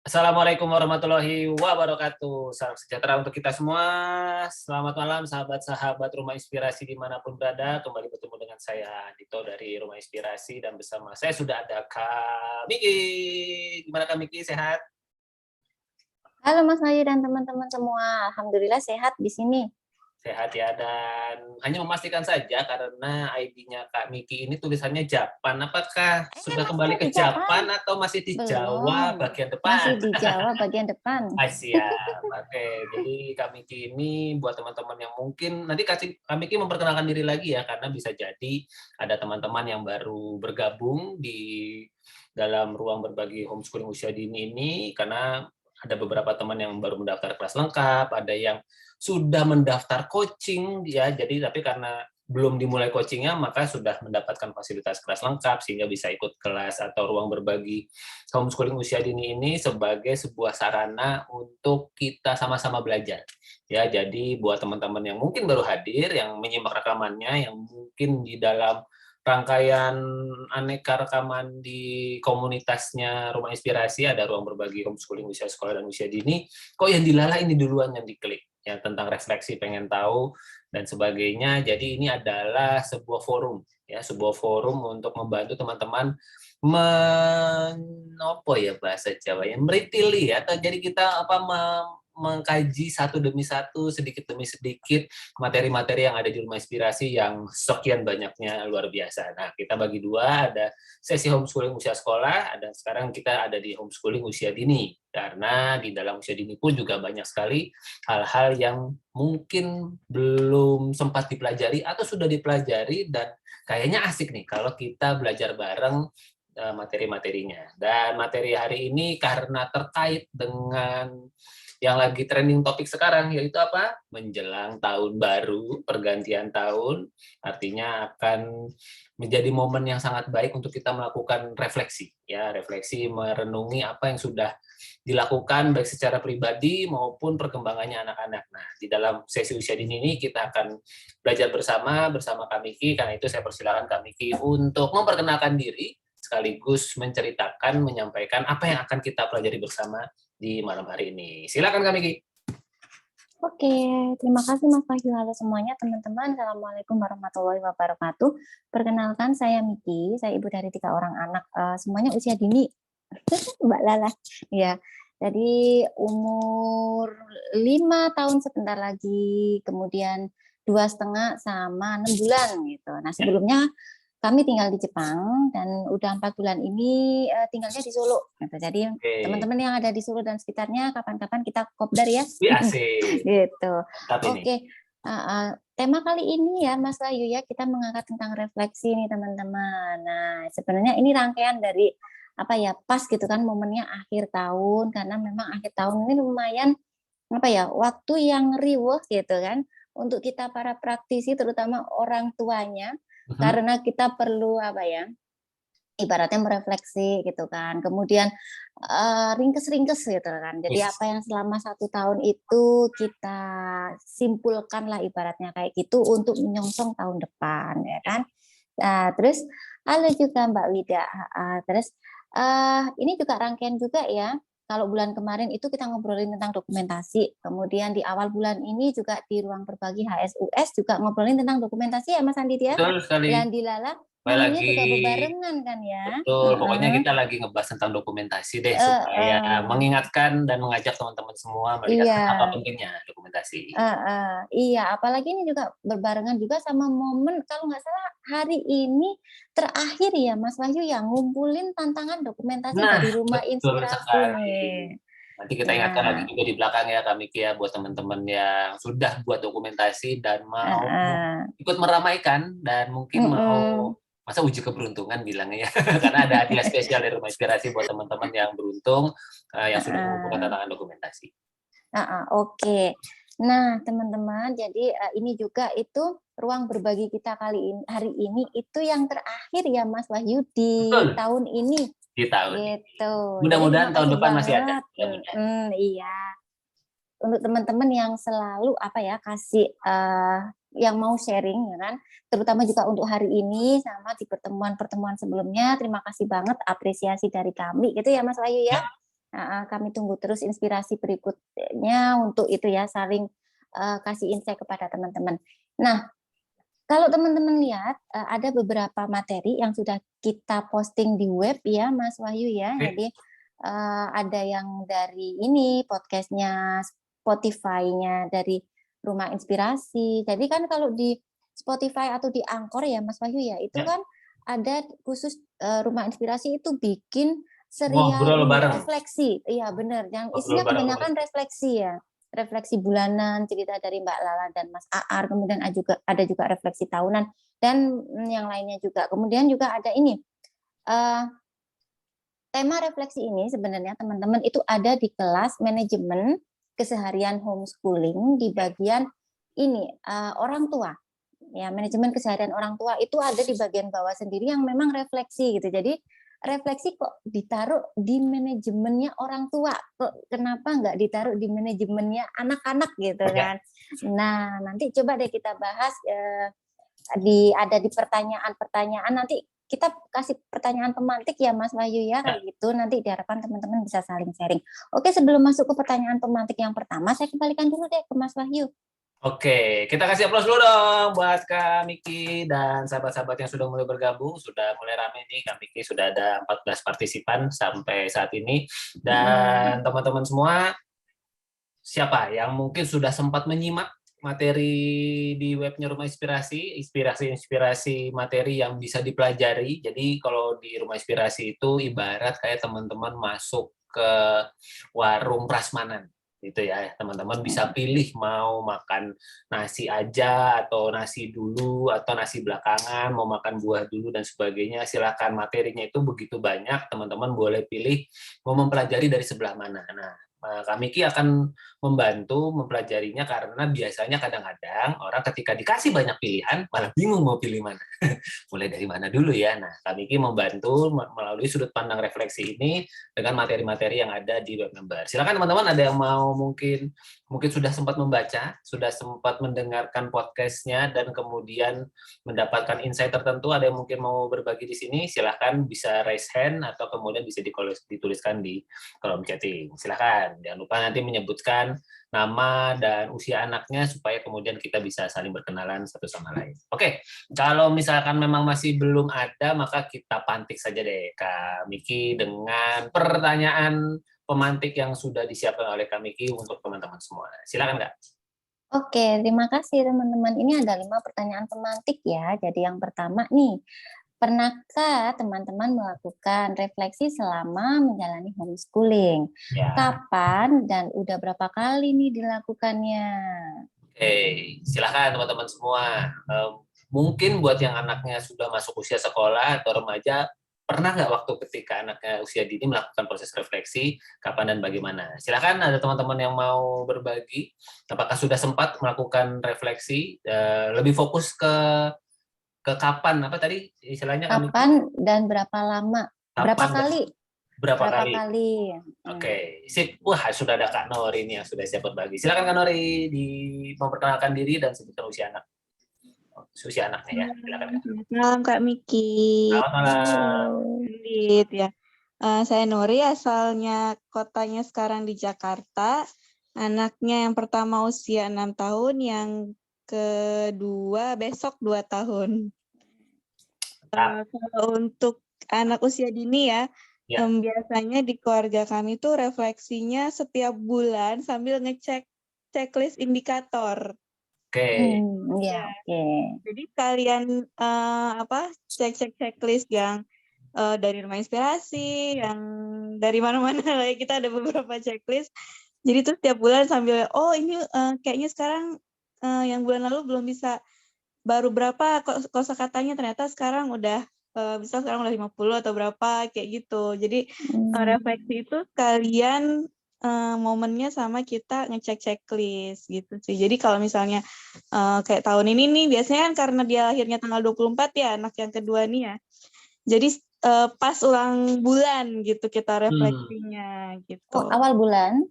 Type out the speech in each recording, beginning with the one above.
Assalamualaikum warahmatullahi wabarakatuh. Salam sejahtera untuk kita semua. Selamat malam sahabat-sahabat Rumah Inspirasi dimanapun berada. Kembali bertemu dengan saya Dito dari Rumah Inspirasi dan bersama saya sudah ada Kak Miki. Gimana Kak Miki, sehat? Halo Mas Bayu dan teman-teman semua, alhamdulillah sehat di sini. Sehat ya, dan hanya memastikan saja karena ID-nya Kak Miki ini tulisannya Japan. Apakah sudah kembali Masnya ke di Japan? Japan atau masih di Jawa Belum, bagian masih depan? di Jawa bagian depan. Siap. Oke, jadi Kak Miki ini buat teman-teman yang mungkin nanti Kak Miki memperkenalkan diri lagi ya, karena bisa jadi ada teman-teman yang baru bergabung di dalam ruang berbagi homeschooling usia dini ini, karena ada beberapa teman yang baru mendaftar kelas lengkap, ada yang sudah mendaftar coaching ya, jadi tapi karena belum dimulai coachingnya maka sudah mendapatkan fasilitas kelas lengkap sehingga bisa ikut kelas atau ruang berbagi homeschooling usia dini ini sebagai sebuah sarana untuk kita sama-sama belajar. Ya, jadi buat teman-teman yang mungkin baru hadir, yang menyimak rekamannya, yang mungkin di dalam rangkaian aneka rekaman di komunitasnya Rumah Inspirasi, ada ruang berbagi homeschooling usia sekolah dan usia dini, kok yang dilala ini duluan yang diklik, ya tentang refleksi, pengen tahu, dan sebagainya. Jadi ini adalah sebuah forum, ya sebuah forum untuk membantu teman-teman menopo ya bahasa Jawa ya, meritili ya, atau jadi kita mengkaji satu demi satu, sedikit demi sedikit materi-materi yang ada di Rumah Inspirasi yang sekian banyaknya, luar biasa. Nah, kita bagi dua, ada sesi homeschooling usia sekolah, dan sekarang kita ada di homeschooling usia dini. Karena di dalam usia dini pun juga banyak sekali hal-hal yang mungkin belum sempat dipelajari atau sudah dipelajari dan kayaknya asik nih kalau kita belajar bareng materi-materinya. Dan materi hari ini karena terkait dengan yang lagi trending topik sekarang, yaitu apa? Menjelang tahun baru, pergantian tahun, artinya akan menjadi momen yang sangat baik untuk kita melakukan refleksi, ya refleksi merenungi apa yang sudah dilakukan baik secara pribadi maupun perkembangannya anak-anak. Nah, di dalam sesi usia dini ini kita akan belajar bersama Kak Miki, karena itu saya persilakan Kak Miki untuk memperkenalkan diri sekaligus menceritakan, menyampaikan apa yang akan kita pelajari bersama di malam hari ini. Silakan Kak Miki. Oke, terima kasih Mas Bayu. Halo semuanya teman-teman, Assalamualaikum warahmatullahi wabarakatuh. Perkenalkan saya Miki, saya ibu dari 3 orang anak, semuanya usia dini. Mbak Lala, ya. Jadi umur 5 tahun sebentar lagi, kemudian 2,5 sama 6 bulan gitu. Nah sebelumnya kami tinggal di Jepang dan udah 4 bulan ini tinggalnya di Solo. Gitu. Jadi teman-teman yang ada di Solo dan sekitarnya kapan-kapan kita kopdar ya. Asik. Gitu. Oke. Oke. Tema kali ini ya Mas Bayu ya, kita mengangkat tentang refleksi nih teman-teman. Nah sebenarnya ini rangkaian dari apa ya, pas gitu kan momennya akhir tahun, karena memang akhir tahun ini lumayan apa ya, waktu yang riuh gitu kan untuk kita para praktisi terutama orang tuanya, karena kita perlu apa ya, ibaratnya merefleksi gitu kan, kemudian ringkes-ringkes gitu kan. Jadi apa yang selama 1 tahun itu kita simpulkan lah ibaratnya kayak gitu untuk menyongsong tahun depan ya kan. Nah, terus halo juga Mbak Wida, terus ini juga rangkaian juga ya. Kalau bulan kemarin itu kita ngobrolin tentang dokumentasi, kemudian di awal bulan ini juga di ruang berbagi HSUS juga ngobrolin tentang dokumentasi ya Mas Andi ya. Betul sekali. Dan Dilala Kembali momennya lagi. juga bebarengan kan ya. Betul, pokoknya kita lagi ngebahas tentang dokumentasi deh, supaya mengingatkan dan mengajak teman-teman semua melihat Iya. apa pentingnya dokumentasi. Iya, apalagi ini juga berbarengan juga sama momen kalau nggak salah hari ini terakhir ya Mas Wahyu yang ngumpulin tantangan dokumentasi Nah, dari Rumah betul Inspirasi sekali. nih. Nanti kita ingatkan lagi Nah, juga di belakang ya Kak Miki ya, buat teman-teman yang sudah buat dokumentasi dan mau ikut meramaikan dan mungkin mau masa uji keberuntungan bilangnya ya, karena ada hadiah spesial dari Rumah Inspirasi buat teman-teman yang beruntung yang sudah mengumpulkan tantangan dokumentasi. Oke. Nah, teman-teman, jadi ini juga itu ruang berbagi kita hari ini itu yang terakhir ya Mas Wahyu di Betul, tahun ini. di tahun ini. Gitu. Jadi Mudah-mudahan terima tahun kasih depan masih ada. banget. Iya. Untuk teman-teman yang selalu apa ya kasih yang mau sharing ya kan, terutama juga untuk hari ini sama di pertemuan-pertemuan sebelumnya, terima kasih banget apresiasi dari kami gitu ya Mas Wahyu ya. Kami tunggu terus inspirasi berikutnya untuk itu ya, saling kasih insight kepada teman-teman. Nah, kalau teman-teman lihat ada beberapa materi yang sudah kita posting di web ya, Mas Wahyu ya. Jadi ada yang dari ini podcastnya, Spotify-nya dari Rumah Inspirasi. Jadi kan kalau di Spotify atau di Anchor ya, Mas Wahyu ya, itu kan ada khusus Rumah Inspirasi itu bikin serial Ngobrol ini bareng. refleksi. Iya benar, yang Ngobrol isinya bareng. kebanyakan refleksi ya. Refleksi bulanan, cerita dari Mbak Lala dan Mas Aar, kemudian ada juga refleksi tahunan dan yang lainnya juga. Kemudian juga ada ini tema refleksi ini sebenarnya teman-teman itu ada di kelas manajemen keseharian homeschooling di bagian ini orang tua. Ya, manajemen keseharian orang tua itu ada di bagian bawah sendiri yang memang refleksi gitu. Jadi refleksi kok ditaruh di manajemennya orang tua, kok kenapa nggak ditaruh di manajemennya anak-anak gitu kan? Nah, nanti coba deh kita bahas ada di pertanyaan-pertanyaan, nanti kita kasih pertanyaan pemantik ya Mas Wahyu ya, kalau gitu nanti diharapkan teman-teman bisa saling sharing. Oke, sebelum masuk ke pertanyaan pemantik yang pertama, saya kembalikan dulu deh ke Mas Wahyu. Oke, kita kasih aplaus dulu dong buat Kak Miki dan sahabat-sahabat yang sudah mulai bergabung. Sudah mulai rame nih, Kak Miki sudah ada 14 partisipan sampai saat ini. Dan teman-teman semua, siapa yang mungkin sudah sempat menyimak materi di webnya Rumah Inspirasi, inspirasi materi yang bisa dipelajari. Jadi kalau di Rumah Inspirasi itu ibarat kayak teman-teman masuk ke warung prasmanan gitu ya, teman-teman bisa pilih mau makan nasi aja atau nasi dulu atau nasi belakangan, mau makan buah dulu dan sebagainya. Silakan, materinya itu begitu banyak, teman-teman boleh pilih mau mempelajari dari sebelah mana. Nah, Kak Miki akan membantu mempelajarinya karena biasanya kadang-kadang orang ketika dikasih banyak pilihan malah bingung mau pilih mana. Mulai dari mana dulu ya. Nah, Kak Miki membantu melalui sudut pandang refleksi ini dengan materi-materi yang ada di web member. Silakan teman-teman, ada yang mau mungkin sudah sempat membaca, sudah sempat mendengarkan podcastnya dan kemudian mendapatkan insight tertentu, ada yang mungkin mau berbagi di sini, silakan bisa raise hand atau kemudian bisa dituliskan di kolom chatting. Silakan, jangan lupa nanti menyebutkan nama dan usia anaknya supaya kemudian kita bisa saling berkenalan satu sama lain. Oke, kalau misalkan memang masih belum ada, maka kita pantik saja deh Kak Miki dengan pertanyaan pemantik yang sudah disiapkan oleh Kak Miki untuk teman-teman semua. Silakan Kak. Oke, terima kasih teman-teman. Ini ada 5 pertanyaan pemantik ya. Jadi yang pertama nih, pernahkah teman-teman melakukan refleksi selama menjalani homeschooling? Ya. Kapan dan udah berapa kali nih dilakukannya? Oke, silakan teman-teman semua. Mungkin buat yang anaknya sudah masuk usia sekolah atau remaja, pernah nggak waktu ketika anaknya usia dini melakukan proses refleksi, kapan dan bagaimana? Silakan, ada teman-teman yang mau berbagi, apakah sudah sempat melakukan refleksi, lebih fokus ke kapan, apa tadi istilahnya kami? Kapan dan berapa lama? Berapa Kapan dan kali? berapa Berapa kali? kali? Oke, sip. Wah, sudah ada Kak Nori nih yang sudah siap berbagi. Silakan Kak Nori memperkenalkan diri dan sebutkan usia anak. Usia anaknya ya. Silakan Kak. Selamat malam Kak Miki. Selamat malam. Selamat ya. Saya Nori, asalnya kotanya sekarang di Jakarta. Anaknya yang pertama usia 6 tahun, yang kedua besok 2 tahun. Kalau untuk anak usia dini ya, biasanya di keluarga kami tuh refleksinya setiap bulan sambil ngecek checklist indikator. Oke. Ya, oke. Jadi kalian cek checklist yang dari Rumah Inspirasi, yang dari mana-mana lah, kita ada beberapa checklist. Jadi tuh tiap bulan sambil ini kayaknya sekarang yang bulan lalu belum bisa, baru berapa kosakatanya, ternyata sekarang udah bisa, sekarang udah 50 atau berapa kayak gitu. Jadi refleksi itu kalian momennya sama kita ngecek checklist gitu sih. Jadi kalau misalnya kayak tahun ini nih, biasanya kan karena dia lahirnya tanggal 24 ya, anak yang kedua nih ya. Jadi pas ulang bulan gitu kita refleksinya gitu. Oh, awal bulan?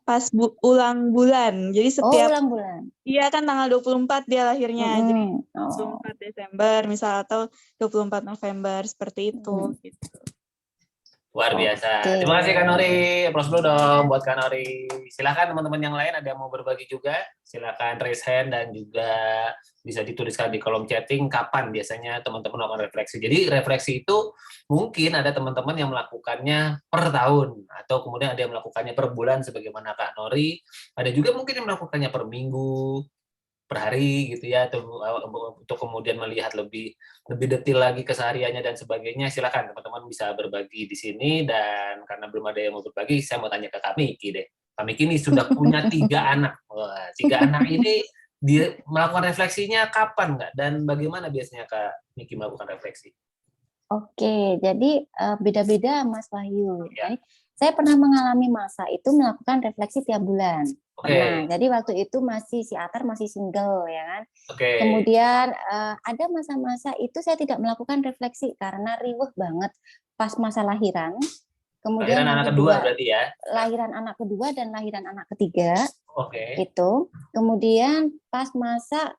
Pas ulang bulan. Jadi setiap ulang bulan. Iya kan tanggal 24 dia lahirnya. Jadi 24 Desember misal atau 24 November seperti itu gitu. Luar biasa. Oke. Terima kasih Kak Nori. Applause dulu dong buat Kak Nori. Silakan teman-teman yang lain ada yang mau berbagi juga. Silakan raise hand dan juga bisa dituliskan di kolom chatting kapan biasanya teman-teman melakukan refleksi. Jadi refleksi itu mungkin ada teman-teman yang melakukannya per tahun atau kemudian ada yang melakukannya per bulan sebagaimana Kak Nori. Ada juga mungkin yang melakukannya per minggu, per hari gitu ya, atau untuk kemudian melihat lebih detail lagi kesehariannya dan sebagainya. Silakan teman-teman bisa berbagi di sini, dan karena belum ada yang mau berbagi, saya mau tanya ke Kak Miki deh. Kak Miki ini sudah punya 3 anak. Wah, 3 anak ini dia melakukan refleksinya kapan nggak? Dan bagaimana biasanya Kak Miki melakukan refleksi? Oke, jadi beda-beda Mas Wahyu. Ya. Saya pernah mengalami masa itu melakukan refleksi tiap bulan. Oke. Pernah. Jadi waktu itu si Atar masih single ya kan. Oke. Kemudian ada masa-masa itu saya tidak melakukan refleksi karena riweuh banget pas masa lahiran. Kemudian Lahiran anak kedua berarti ya? Lahiran anak kedua dan lahiran anak ketiga. Oke. Itu. Kemudian pas masa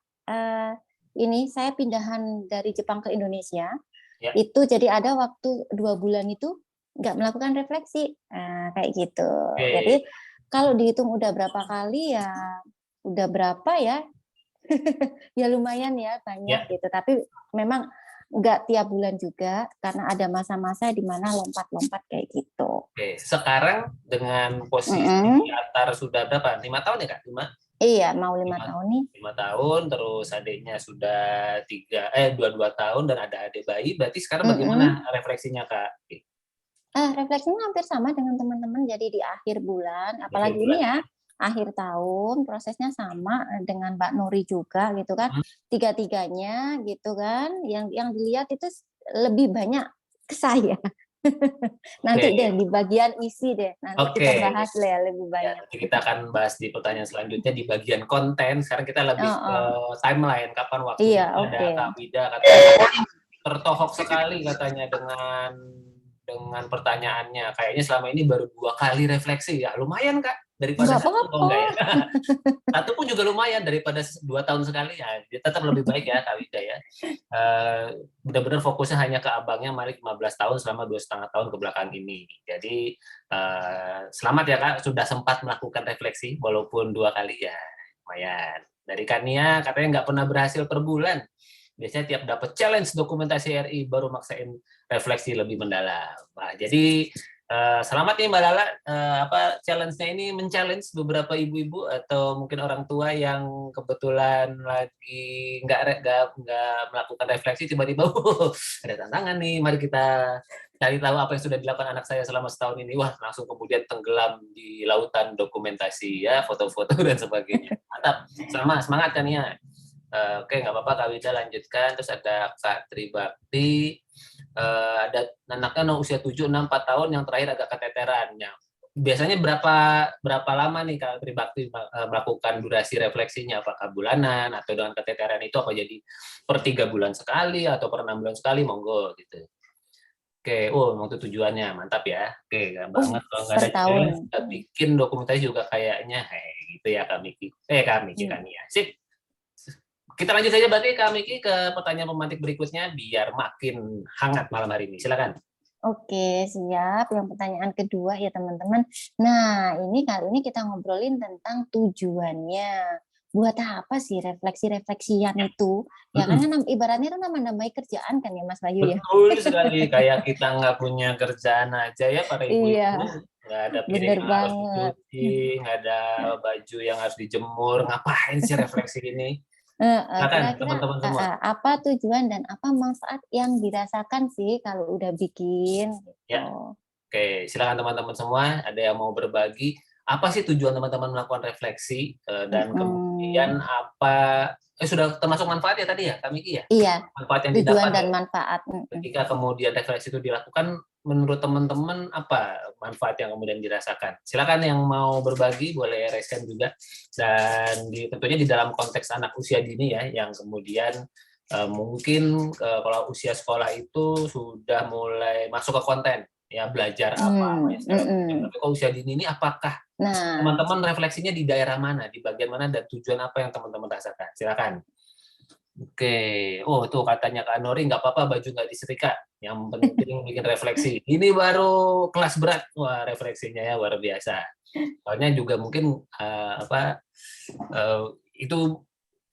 ini saya pindahan dari Jepang ke Indonesia. Ya. Itu jadi ada waktu 2 bulan itu nggak melakukan refleksi, kayak gitu. Oke. Jadi kalau dihitung udah berapa kali ya, udah berapa ya, ya lumayan ya banyak Ya. gitu. Tapi memang nggak tiap bulan juga karena ada masa-masa di mana lompat-lompat kayak gitu. Oke, sekarang dengan posisi Atar sudah berapa? 5 tahun ya Kak? 5? Iya, mau 5 tahun nih. 5 tahun, terus adiknya sudah 22 tahun dan ada adik bayi. Berarti sekarang bagaimana refleksinya Kak? Refleksinya hampir sama dengan teman-teman. Jadi di akhir bulan, apalagi ini ya, akhir tahun, prosesnya sama dengan Mbak Nuri juga gitu kan. Tiga-tiganya gitu kan. Yang dilihat itu lebih banyak ke saya. Nanti deh di bagian isi deh. Nanti kita bahas ya lebih banyak. Ya, nanti kita akan bahas di pertanyaan selanjutnya di bagian konten. Sekarang kita lebih ke timeline, kapan waktunya. Iya, ada Kak Wida katanya tertohok sekali katanya dengan pertanyaannya. Kayaknya selama ini baru 2 kali refleksi ya. Lumayan Kak, daripada satu enggak ya. Satu pun juga lumayan daripada 2 tahun sekali ya. Tetap lebih baik ya Kak Wida ya. Benar-benar fokusnya hanya ke abangnya Mari 15 tahun selama 2,5 tahun ke belakang ini. Jadi selamat ya Kak, sudah sempat melakukan refleksi walaupun 2 kali ya. Lumayan. Dari Kania katanya nggak pernah berhasil per bulan. Biasanya tiap dapat challenge dokumentasi RI baru maksain refleksi lebih mendalam. Nah, jadi selamat nih Mbak Lala, challenge-nya ini men-challenge beberapa ibu-ibu atau mungkin orang tua yang kebetulan lagi nggak melakukan refleksi, tiba-tiba ada tantangan nih, mari kita cari tahu apa yang sudah dilakukan anak saya selama setahun ini. Wah, langsung kemudian tenggelam di lautan dokumentasi ya, foto-foto dan sebagainya. Mantap, semangat kan ya. Oke, nggak apa-apa Kak Wida lanjutkan. Terus ada Kak Tribakti, ada anaknya usia 7, 6, 4 tahun yang terakhir agak keteteran. Ya. Biasanya berapa lama nih Kak Tribakti melakukan durasi refleksinya? Apakah bulanan atau dengan keteteran itu apa jadi per 3 bulan sekali atau per 6 bulan sekali? Monggo gitu. Oke, itu tujuannya mantap ya. Oke, gak banget kalau nggak ada challenge, kita bikin dokumentasi juga kayaknya, gitu ya Kak Miki. Kak Miki kan ya. Sip. Kita lanjut saja berarti Kak Miki ke pertanyaan pemantik berikutnya biar makin hangat malam hari ini. Silakan. Oke, siap. Yang pertanyaan kedua ya teman-teman. Nah, kali ini kita ngobrolin tentang tujuannya. Buat apa sih refleksi-refleksian itu? Ya karena ibaratnya itu nambahi kerjaan kan ya Mas Bayu ya. Betul sekali, kayak kita nggak punya kerjaan aja ya para ibu-ibu. Nggak ada piring yang harus dicuci, nggak ada baju yang harus dijemur. Ngapain sih refleksi ini? Kira-kira apa tujuan dan apa manfaat yang dirasakan sih kalau udah bikin gitu. Ya. Oke, silakan teman-teman semua, ada yang mau berbagi apa sih tujuan teman-teman melakukan refleksi dan kemudian apa sudah termasuk manfaat ya tadi ya Kak Miki ya? Iya. Manfaat yang tujuan didapat dan manfaat. Ketika kemudian refleksi itu dilakukan, menurut teman-teman apa manfaat yang kemudian dirasakan? Silakan yang mau berbagi boleh raise hand juga, dan tentunya di dalam konteks anak usia dini ya, yang kemudian mungkin kalau usia sekolah itu sudah mulai masuk ke konten ya, belajar apa ya, tapi kalau usia dini ini apakah teman-teman refleksinya di daerah mana, di bagian mana, dan tujuan apa yang teman-teman rasakan? Silakan. Oke, oh tuh katanya Kak Nori nggak apa-apa baju nggak disetrika, yang penting bikin refleksi. Ini baru kelas berat, wah refleksinya ya luar biasa. Soalnya juga mungkin eh, itu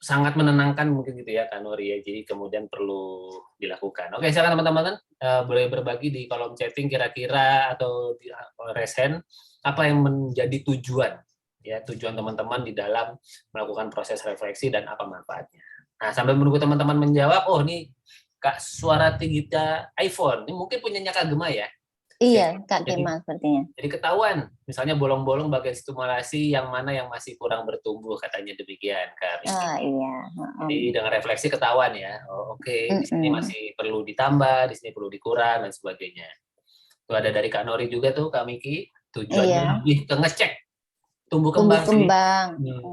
sangat menenangkan mungkin gitu ya Kak Nori ya, jadi kemudian perlu dilakukan. Oke, silakan teman-teman boleh berbagi di kolom chatting kira-kira atau di raise hand apa yang menjadi tujuan ya tujuan teman-teman di dalam melakukan proses refleksi dan apa manfaatnya. Nah, sambil menunggu teman-teman menjawab, oh ini Kak Suarati Gita iPhone, ini mungkin punyanya Kak Gema ya. Iya, Oke. Kak Kemal sepertinya. Jadi ketahuan, misalnya bolong-bolong bagian stimulasi yang mana yang masih kurang bertumbuh, katanya demikian Kak Miki. Ah, iya. Jadi dengan refleksi ketahuan ya, oh, oke, di sini Mm-mm. masih perlu ditambah, di sini perlu dikurang dan sebagainya. Itu ada dari Kak Nori juga tuh Kak Miki, tujuannya Iya, lebih ke ngecek tumbuh tumbuh kembang sih. kembang.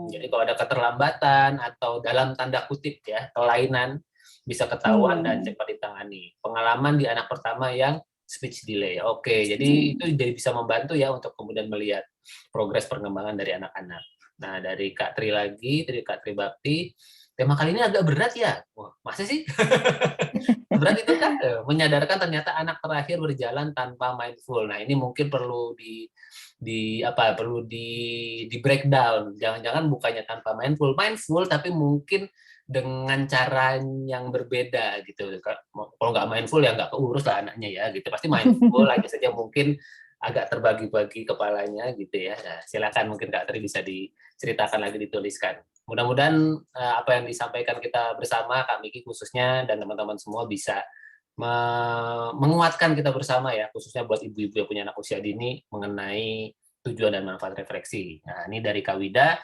Jadi kalau ada keterlambatan atau dalam tanda kutip ya kelainan bisa ketahuan dan Hmm. cepat ditangani. Pengalaman di anak pertama yang speech delay. Oke, jadi itu jadi bisa membantu ya untuk kemudian melihat progres perkembangan dari anak-anak. Nah, dari Kak Tri lagi, dari Kak Tri Bakti, tema kali ini agak berat ya. Wah, masa sih? Berat itu kan menyadarkan ternyata anak terakhir berjalan tanpa mindful. Nah, ini mungkin perlu perlu di breakdown. Jangan-jangan bukannya tanpa mindful tapi mungkin dengan cara yang berbeda gitu. Kalau nggak mindful ya nggak keurus lah anaknya ya gitu. Pasti mindful aja saja mungkin agak terbagi-bagi kepalanya gitu ya. Nah, silakan mungkin Kak Tri bisa diceritakan lagi dituliskan. Mudah-mudahan apa yang disampaikan kita bersama Kak Miki khususnya dan teman-teman semua bisa menguatkan kita bersama ya, khususnya buat ibu-ibu yang punya anak usia dini mengenai tujuan dan manfaat refleksi. Nah, ini dari Kak Wida,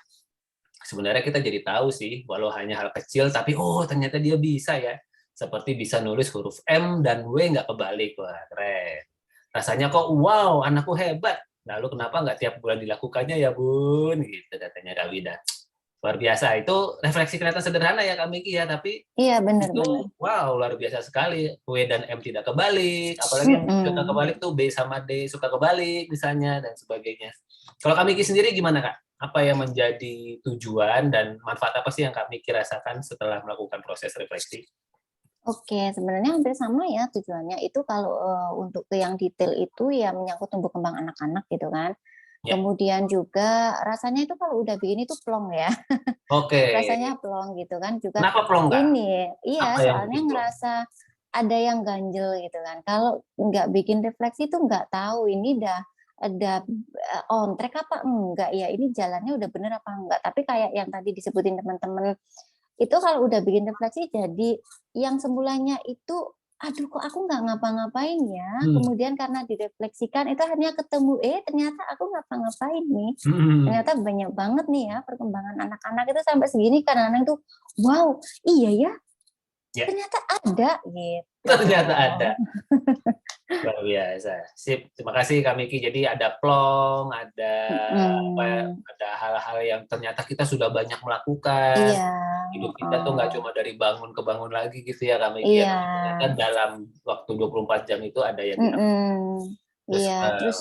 sebenarnya kita jadi tahu sih, walau hanya hal kecil, tapi oh ternyata dia bisa ya. Seperti bisa nulis huruf M dan W nggak kebalik. Wah, keren. Rasanya kok, wow, anakku hebat. Lalu kenapa nggak tiap bulan dilakukannya ya, Bun? Gitu katanya Kak Wida. Luar biasa. Itu refleksi kelihatan sederhana ya Kak Miki ya, tapi Iya, itu benar-benar. wow luar biasa sekali. W dan M tidak kebalik, apalagi yang suka Mm-mm. kebalik tuh B sama D suka kebalik misalnya dan sebagainya. Kalau Kak Miki sendiri gimana Kak? Apa yang menjadi tujuan dan manfaat apa sih yang Kak Miki rasakan setelah melakukan proses refleksi? Oke, sebenarnya hampir sama ya tujuannya. Itu kalau untuk ke yang detail itu ya menyangkut tumbuh kembang anak-anak gitu kan. Ya, Kemudian juga rasanya itu kalau udah begini tuh plong ya. oke. Rasanya plong gitu kan. Juga Kenapa plong Kak? ini, iya Apa yang soalnya bikin plong? ngerasa ada yang ganjel gitu kan. Kalau nggak bikin refleksi tuh nggak tahu ini ada on track apa enggak ya, ini jalannya udah bener apa enggak. Tapi kayak yang tadi disebutin teman-teman itu kalau udah bikin refleksi jadi yang semulanya itu aduh kok aku nggak ngapa-ngapain ya, Hmm. kemudian karena direfleksikan itu hanya ketemu ternyata aku ngapa-ngapain nih, Hmm. ternyata banyak banget nih ya perkembangan anak-anak itu sampai segini, kadang-kadang tuh wow iya ya Ya, ternyata ada gitu. ternyata ada. Luar biasa. Sip, terima kasih Kak Miki. Jadi ada plong, ada Mm, ada hal-hal yang ternyata kita sudah banyak melakukan. iya, Hidup kita tuh nggak oh, cuma dari bangun ke bangun lagi gitu ya Kak Miki ya. iya. Tapi ternyata dalam waktu 24 jam itu ada yang dilakukan. Mm-mm. Terus Iya, terus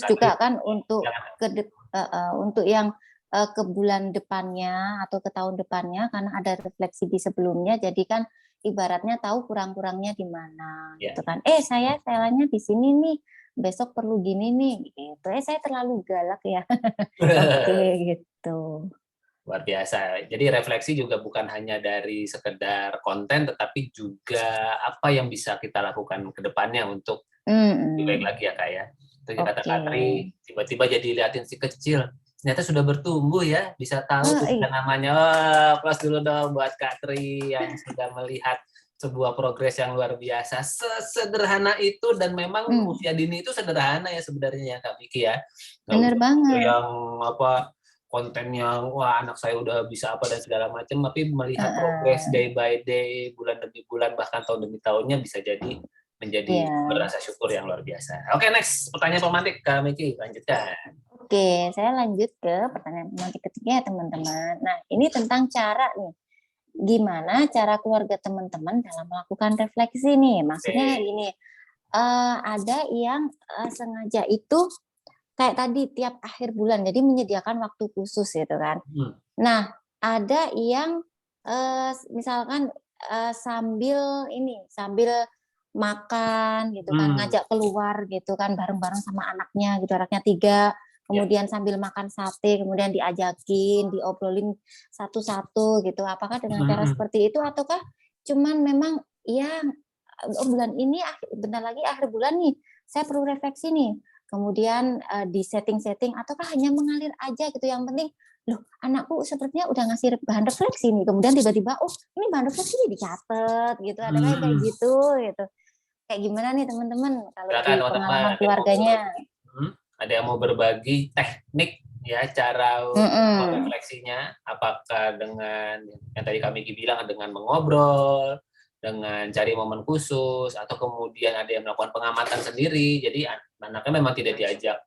Kak Tri, juga kan untuk jangan. untuk yang ke bulan depannya atau ke tahun depannya karena ada refleksi di sebelumnya, jadi kan ibaratnya tahu kurang-kurangnya di mana Ya. gitu kan. Saya salahnya di sini nih, besok perlu gini nih gitu. Saya terlalu galak ya. Oke gitu. Luar biasa. Jadi refleksi juga bukan hanya dari sekedar konten, tetapi juga apa yang bisa kita lakukan ke depannya untuk lebih baik Mm-mm. lagi ya Kak ya. Itu kata Oke. Kak Tri, tiba-tiba jadi liatin si kecil. Ternyata sudah bertumbuh ya, bisa tahu tulisan Iya. namanya. Wah, plus dulu dong buat Kak Tri yang sudah melihat sebuah progres yang luar biasa. Sesederhana itu dan memang Mm, usia dini itu sederhana ya sebenarnya ya Kak Vicky ya. Nggak bener usah banget. yang apa konten yang wah anak saya udah bisa apa dan segala macam, tapi melihat progres Heeh. day by day, bulan demi bulan bahkan tahun demi tahunnya bisa jadi menjadi Iya. berasa syukur yang luar biasa. Oke, next pertanyaan pemantik Kak Miki, lanjutkan. Oke, saya lanjut ke pertanyaan nanti ketiga ya teman-teman. Nah, ini tentang cara nih. Gimana cara keluarga teman-teman dalam melakukan refleksi nih? Maksudnya Oke. gini, ada yang sengaja itu kayak tadi tiap akhir bulan, jadi menyediakan waktu khusus gitu kan. Hmm. Nah, ada yang misalkan sambil makan gitu kan, Hmm. ngajak keluar gitu kan bareng-bareng sama anaknya gitu, anaknya 3, kemudian sambil makan sate, kemudian diajakin, diobrolin satu-satu gitu. Apakah dengan cara Hmm. seperti itu ataukah cuman memang ya bulan ini bentar lagi akhir bulan nih, saya perlu refleksi nih. Kemudian di setting-setting ataukah hanya mengalir aja gitu, yang penting loh anakku sepertinya udah ngasih bahan refleksi nih, kemudian tiba-tiba oh ini bahan refleksi nih dicatat gitu, ada kayak Hmm. gitu gitu. Kayak gimana nih teman-teman kalau Silakan di teman-teman, pengalaman ada yang mau berbagi? keluarganya? Ada yang mau berbagi teknik ya cara Mm-mm. refleksinya? Apakah dengan yang tadi kami bilang dengan mengobrol, dengan cari momen khusus, atau kemudian ada yang melakukan pengamatan sendiri. Jadi anaknya memang tidak diajak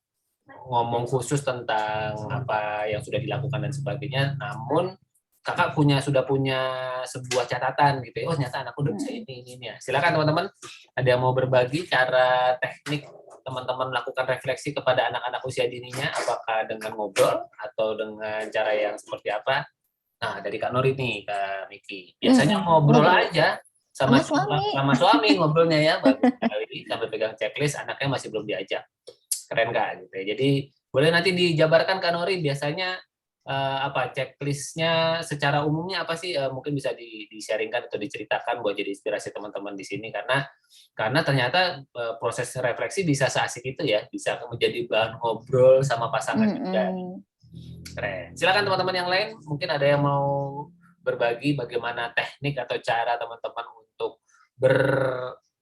ngomong khusus tentang apa yang sudah dilakukan dan sebagainya, namun kakak sudah punya sebuah catatan gitu ya. Oh ternyata anakku udah bisa ini ya. Silakan teman-teman, ada yang mau berbagi cara teknik teman-teman melakukan refleksi kepada anak-anak usia dininya, apakah dengan ngobrol atau dengan cara yang seperti apa? Nah, dari Kak Nuri nih, Kak Miki. Biasanya ngobrol Ngobrol aja sama suami. sama suami ngobrolnya ya, bagus sekali. Sambil pegang checklist, anaknya masih belum diajak. Keren Kak gitu ya. Jadi boleh nanti dijabarkan Kak Nori biasanya apa checklistnya secara umumnya apa sih, mungkin bisa di-sharingkan atau diceritakan buat jadi inspirasi teman-teman di sini, karena ternyata proses refleksi bisa seasik itu ya, bisa menjadi bahan ngobrol sama pasangan juga. Mm-mm. Keren. Silakan teman-teman yang lain, mungkin ada yang mau berbagi bagaimana teknik atau cara teman-teman untuk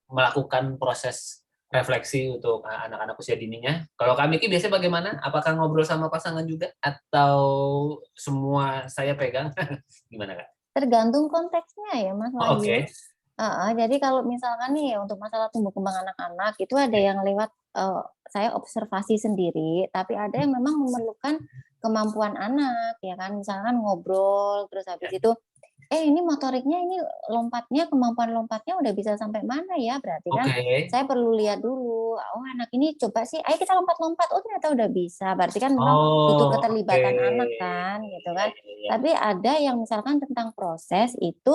melakukan proses refleksi untuk anak-anak usia dininya. Kalau Kak Miki biasanya bagaimana? Apakah ngobrol sama pasangan juga atau semua saya pegang? Gimana Kak? Tergantung konteksnya ya Mas Oh, Wahyu. oke. Jadi kalau misalkan nih untuk masalah tumbuh kembang anak-anak itu ada yang lewat saya observasi sendiri, tapi ada yang memang memerlukan kemampuan anak ya kan, misalkan ngobrol terus habis Ya. itu ini motoriknya ini kemampuan lompatnya udah bisa sampai mana ya, berarti kan Oke. saya perlu lihat dulu, oh anak ini coba sih, ayo kita lompat-lompat, oh ternyata udah bisa, berarti kan memang butuh Oh, oke. keterlibatan anak kan gitu Iya, kan. iya, iya. Tapi ada yang misalkan tentang proses itu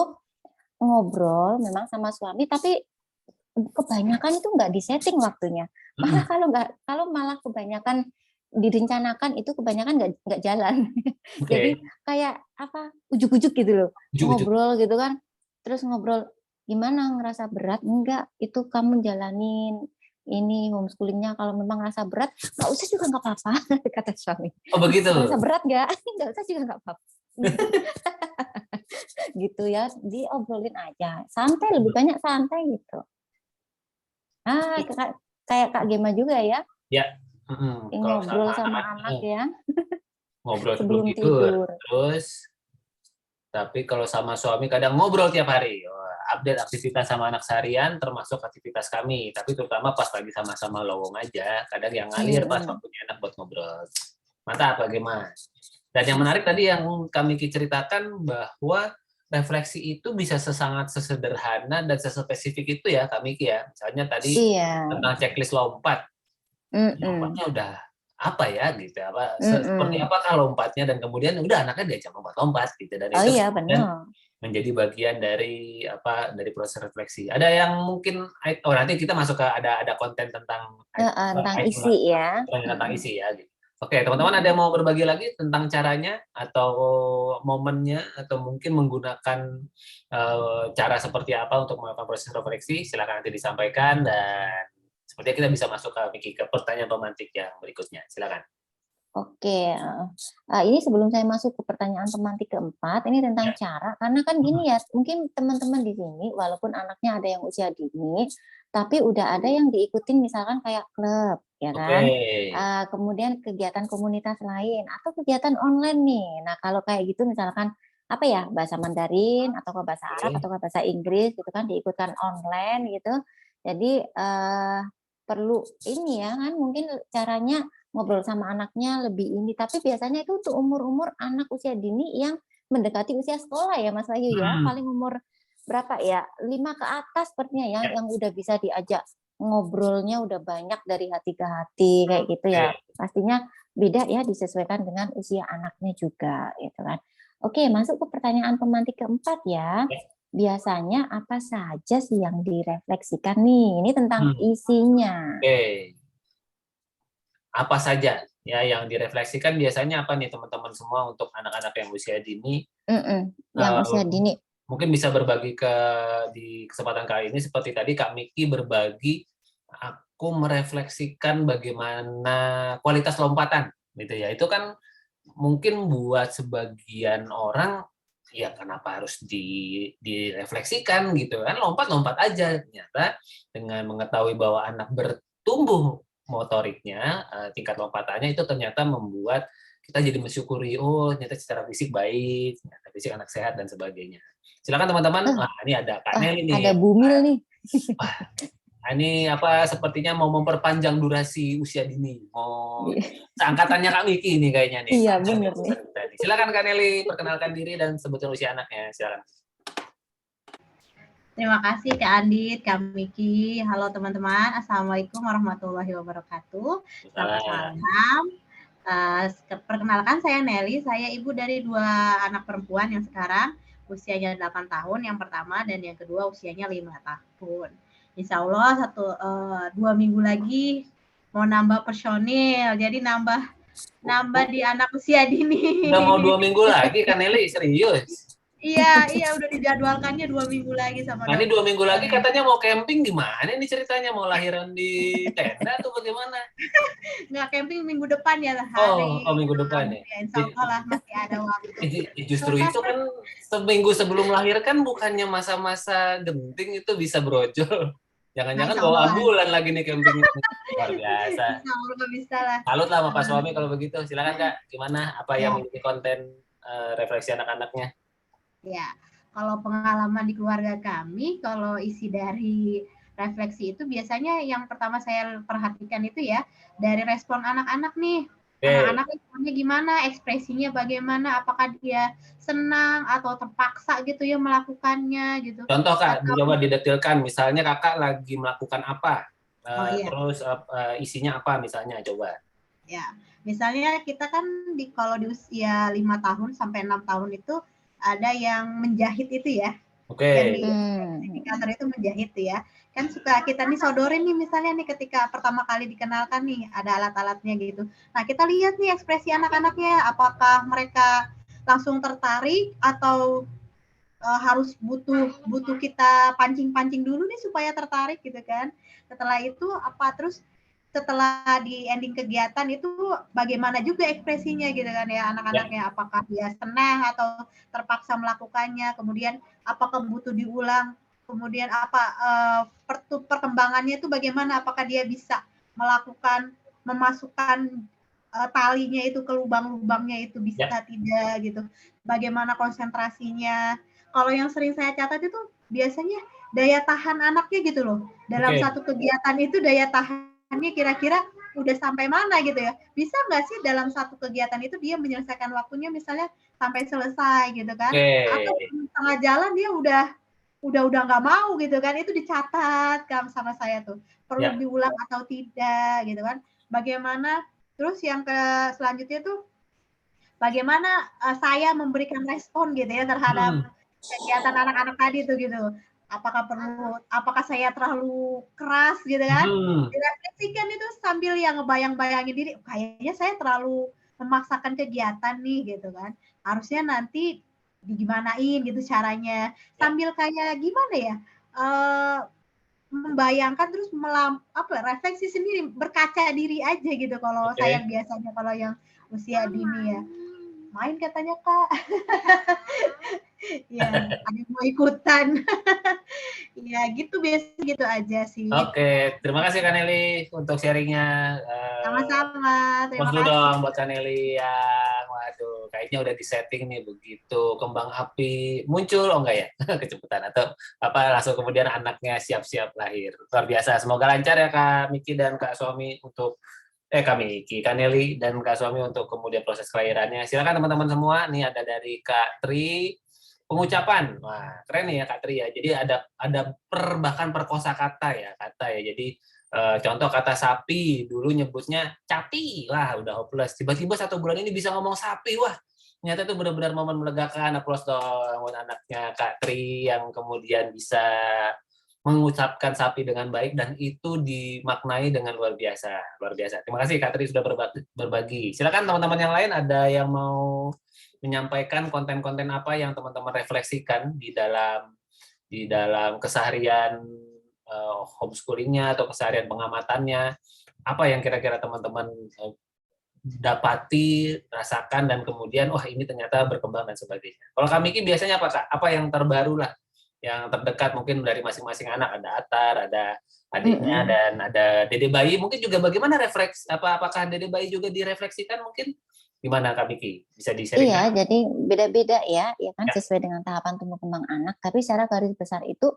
ngobrol memang sama suami, tapi kebanyakan itu nggak disetting waktunya. Malah kalau malah kebanyakan direncanakan itu kebanyakan nggak jalan. Jadi Oke. kayak apa ujuk-ujuk gitu loh, Ujuk-ujuk. ngobrol gitu kan, terus ngobrol gimana ngerasa berat enggak itu kamu jalanin ini homeschoolingnya, kalau memang ngerasa berat nggak usah juga nggak apa-apa kata suami. Oh, begitu. Ngerasa berat nggak? Nggak usah juga nggak apa-apa. Gitu ya, diobrolin aja, santai, lebih banyak santai gitu. Kayak Kak Gema juga ya, Ya. Kalau ngobrol sama sama anak anak ya ngobrol sebelum sebelum tidur. tidur. Terus tapi kalau sama suami kadang ngobrol tiap hari. Update aktivitas sama anak seharian, termasuk aktivitas kami. Tapi terutama pas lagi sama-sama lowong aja, kadang yang ngalir pas waktunya enak buat ngobrol. Mantap, bagaimana? Dan yang menarik tadi yang kami ceritakan bahwa refleksi itu bisa sesangat sesederhana dan sespesifik itu ya, Kak Miki ya. Misalnya tadi Iya. tentang checklist lompat. Mm-mm. Lompatnya udah apa ya gitu, seperti Mm-mm. apakah lompatnya, dan kemudian udah anaknya diajak lompat-lompat gitu, dan Oh itu iya kemudian benar. menjadi bagian dari proses refleksi. Ada yang mungkin nanti kita masuk ke ada konten tentang Tentang isi ya. tentang isi ya gitu. Oke, teman-teman ada yang mau berbagi lagi tentang caranya atau momennya atau mungkin menggunakan cara seperti apa untuk melakukan proses refleksi? Silakan nanti disampaikan, dan sepertinya kita bisa masuk ke Miki ke pertanyaan pemantik yang berikutnya. Silakan. Oke, ini sebelum saya masuk ke pertanyaan pemantik keempat, ini tentang Ya. cara, karena kan gini ya, mungkin teman-teman di sini, walaupun anaknya ada yang usia dini, tapi udah ada yang diikutin misalkan kayak klub, ya Oke. kan, kemudian kegiatan komunitas lain, atau kegiatan online nih. Nah, kalau kayak gitu misalkan, apa ya, bahasa Mandarin, atau bahasa Arab, atau bahasa Inggris, gitu kan, diikutkan online gitu, jadi perlu ini ya kan, mungkin caranya ngobrol sama anaknya lebih ini, tapi biasanya itu untuk umur-umur anak usia dini yang mendekati usia sekolah ya Mas Wahyu ya, paling umur berapa ya, 5 ke atas sepertinya ya, yang udah bisa diajak ngobrolnya udah banyak dari hati ke hati kayak gitu ya, pastinya beda ya, disesuaikan dengan usia anaknya juga gitu kan. Oke, masuk ke pertanyaan pemantik keempat ya. Biasanya apa saja sih yang direfleksikan nih? Ini tentang isinya. Oke. Apa saja ya yang direfleksikan biasanya apa nih teman-teman semua untuk anak-anak yang usia dini? Yang usia dini. Mungkin bisa berbagi di kesempatan kali ini seperti tadi Kak Miki berbagi, aku merefleksikan bagaimana kualitas lompatan gitu ya. Itu kan mungkin buat sebagian orang ya kenapa harus direfleksikan gitu kan, lompat-lompat aja. Ternyata dengan mengetahui bahwa anak bertumbuh motoriknya, tingkat lompatannya itu ternyata membuat kita jadi mensyukuri, oh ternyata secara fisik baik, ternyata fisik anak sehat dan sebagainya. Silakan teman-teman. Ini ada Kak Nelly nih. Ada Bumil nih. Ini sepertinya mau memperpanjang durasi usia dini. Mau seangkatannya Kak Miki nih kayaknya nih. Iya, benar nih. Silakan Kak Nelly, perkenalkan diri dan sebutkan usia anaknya. Silakan. Terima kasih Kak Andit, Kak Miki. Halo teman-teman, Assalamualaikum warahmatullahi wabarakatuh. Selamat malam. Perkenalkan saya Nelly, saya ibu dari 2 anak perempuan yang sekarang usianya 8 tahun yang pertama dan yang kedua usianya 5 tahun. Insya Allah 2 minggu lagi mau nambah personil, jadi nambah di anak usia dini. Udah mau 2 minggu lagi Kak Nelly, serius? Iya, udah dijadwalkannya 2 minggu lagi sama Ini 2 minggu lagi katanya mau camping, gimana nih ceritanya? Mau lahiran di tenda atau bagaimana? Nggak, camping minggu depan ya hari. Oh minggu depan ya? Insya Allah lah masih ada waktu. Justru itu kan seminggu sebelum melahirkan bukannya masa-masa genting itu bisa brojol. Jangan-jangan bawa ambulan lagi nih campingnya. Luar biasa. Insya Allah bisa lah. Salut lah sama Pak Suami kalau begitu. Silakan Kak, gimana? Apa yang menjadi konten refleksi anak-anaknya? Ya, kalau pengalaman di keluarga kami, kalau isi dari refleksi itu biasanya yang pertama saya perhatikan itu ya, dari respon anak-anak nih. Anak-anak responnya gimana, ekspresinya bagaimana, apakah dia senang atau terpaksa gitu ya melakukannya gitu. Contoh Kak, coba didetilkan, misalnya Kakak lagi melakukan apa, terus isinya apa misalnya, coba. Ya, misalnya kita kan kalau di usia 5 tahun sampai 6 tahun itu ada yang menjahit itu ya. Oke. Yang di kantor itu menjahit ya. Kan suka kita nih sodorin nih misalnya nih ketika pertama kali dikenalkan nih ada alat-alatnya gitu. Nah, kita lihat nih ekspresi anak-anaknya, apakah mereka langsung tertarik atau harus butuh kita pancing-pancing dulu nih supaya tertarik gitu kan. Setelah itu terus setelah di ending kegiatan itu bagaimana juga ekspresinya gitu kan ya anak-anaknya, apakah dia senang atau terpaksa melakukannya, kemudian apakah butuh diulang, kemudian perkembangannya itu bagaimana, apakah dia bisa memasukkan talinya itu ke lubang-lubangnya itu bisa tidak gitu, bagaimana konsentrasinya. Kalau yang sering saya catat itu biasanya daya tahan anaknya gitu loh, dalam satu kegiatan itu daya tahannya kira-kira udah sampai mana gitu ya, bisa nggak sih dalam satu kegiatan itu dia menyelesaikan waktunya misalnya sampai selesai gitu kan, atau tengah jalan dia udah nggak mau gitu kan, itu dicatat kan sama saya tuh, perlu diulang atau tidak gitu kan, bagaimana. Terus yang selanjutnya tuh bagaimana saya memberikan respon gitu ya terhadap kegiatan anak-anak tadi tuh gitu. Apakah saya terlalu keras gitu kan? Direfleksikan itu sambil yang ngebayang-bayangin diri, kayaknya saya terlalu memaksakan kegiatan nih gitu kan. Harusnya nanti digimanain gitu caranya. Sambil kayak gimana ya? Membayangkan terus refleksi sendiri, berkaca diri aja gitu kalau saya biasanya kalau yang usia dini ya. Main katanya Kak. Ya, ada yang mau ikutan. Ya, gitu biasa gitu aja sih. Oke, terima kasih Kak Nelly untuk sharingnya. Sama-sama, terima kasih. dong buat Kak Nelly yang, waduh, kayaknya udah disetting nih begitu kembang api muncul, oh enggak ya, kecepatan atau langsung kemudian anaknya siap-siap lahir. Luar biasa, semoga lancar ya Kak Miki dan Kak Suami untuk Kak Miki, Kak Nelly dan Kak Suami untuk kemudian proses kelahirannya. Silakan teman-teman semua, nih ada dari Kak Tri, pengucapan. Wah, keren nih ya Kak Tri ya. Jadi ada bahkan per kosakata ya, kata ya. Jadi contoh kata sapi, dulu nyebutnya capi. Wah, udah hopeless. Tiba-tiba 1 bulan ini bisa ngomong sapi. Wah, ternyata itu benar-benar momen melegakan. Aplaus dong buat anaknya Kak Tri yang kemudian bisa mengucapkan sapi dengan baik dan itu dimaknai dengan luar biasa, luar biasa. Terima kasih Kak Tri sudah berbagi. Silakan teman-teman yang lain ada yang mau menyampaikan konten-konten apa yang teman-teman refleksikan di dalam keseharian homeschoolingnya atau keseharian pengamatannya, apa yang kira-kira teman-teman dapati, rasakan, dan kemudian wah ini ternyata berkembang dan sebagainya. Kalau Kak Miki biasanya apa Kak? Apa yang terbaru lah, yang terdekat mungkin dari masing-masing anak, ada Atar, ada adiknya, dan ada Dede Bayi, mungkin juga bagaimana refleks, apakah Dede Bayi juga direfleksikan mungkin? Gimana Kak Miki? Bisa di-sharing? Iya, jadi beda-beda ya kan Ya. sesuai dengan tahapan tumbuh kembang anak. Tapi secara garis besar itu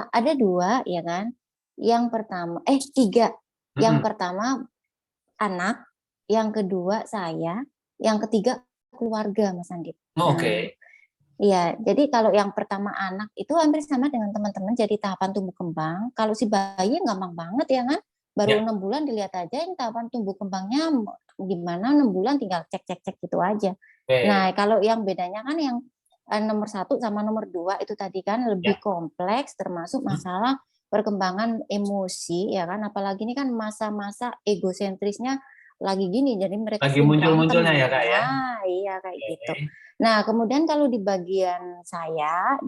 ada 2 ya kan. Yang pertama, 3. Yang pertama anak, yang kedua saya, yang ketiga keluarga Mas Andit. Oke. Iya, jadi kalau yang pertama anak itu hampir sama dengan teman-teman jadi tahapan tumbuh kembang. Kalau si bayi gampang banget ya kan, baru 6 bulan dilihat aja yang tahapan tumbuh kembangnya gimana 6 bulan tinggal cek gitu aja. Nah, kalau yang bedanya kan yang nomor 1 sama nomor 2 itu tadi kan lebih kompleks termasuk masalah perkembangan emosi ya kan, apalagi ini kan masa-masa egosentrisnya lagi gini, jadi mereka Lagi sering muncul-munculnya berantem. ya Kak ya? Nah, iya kayak gitu. Nah, kemudian kalau di bagian saya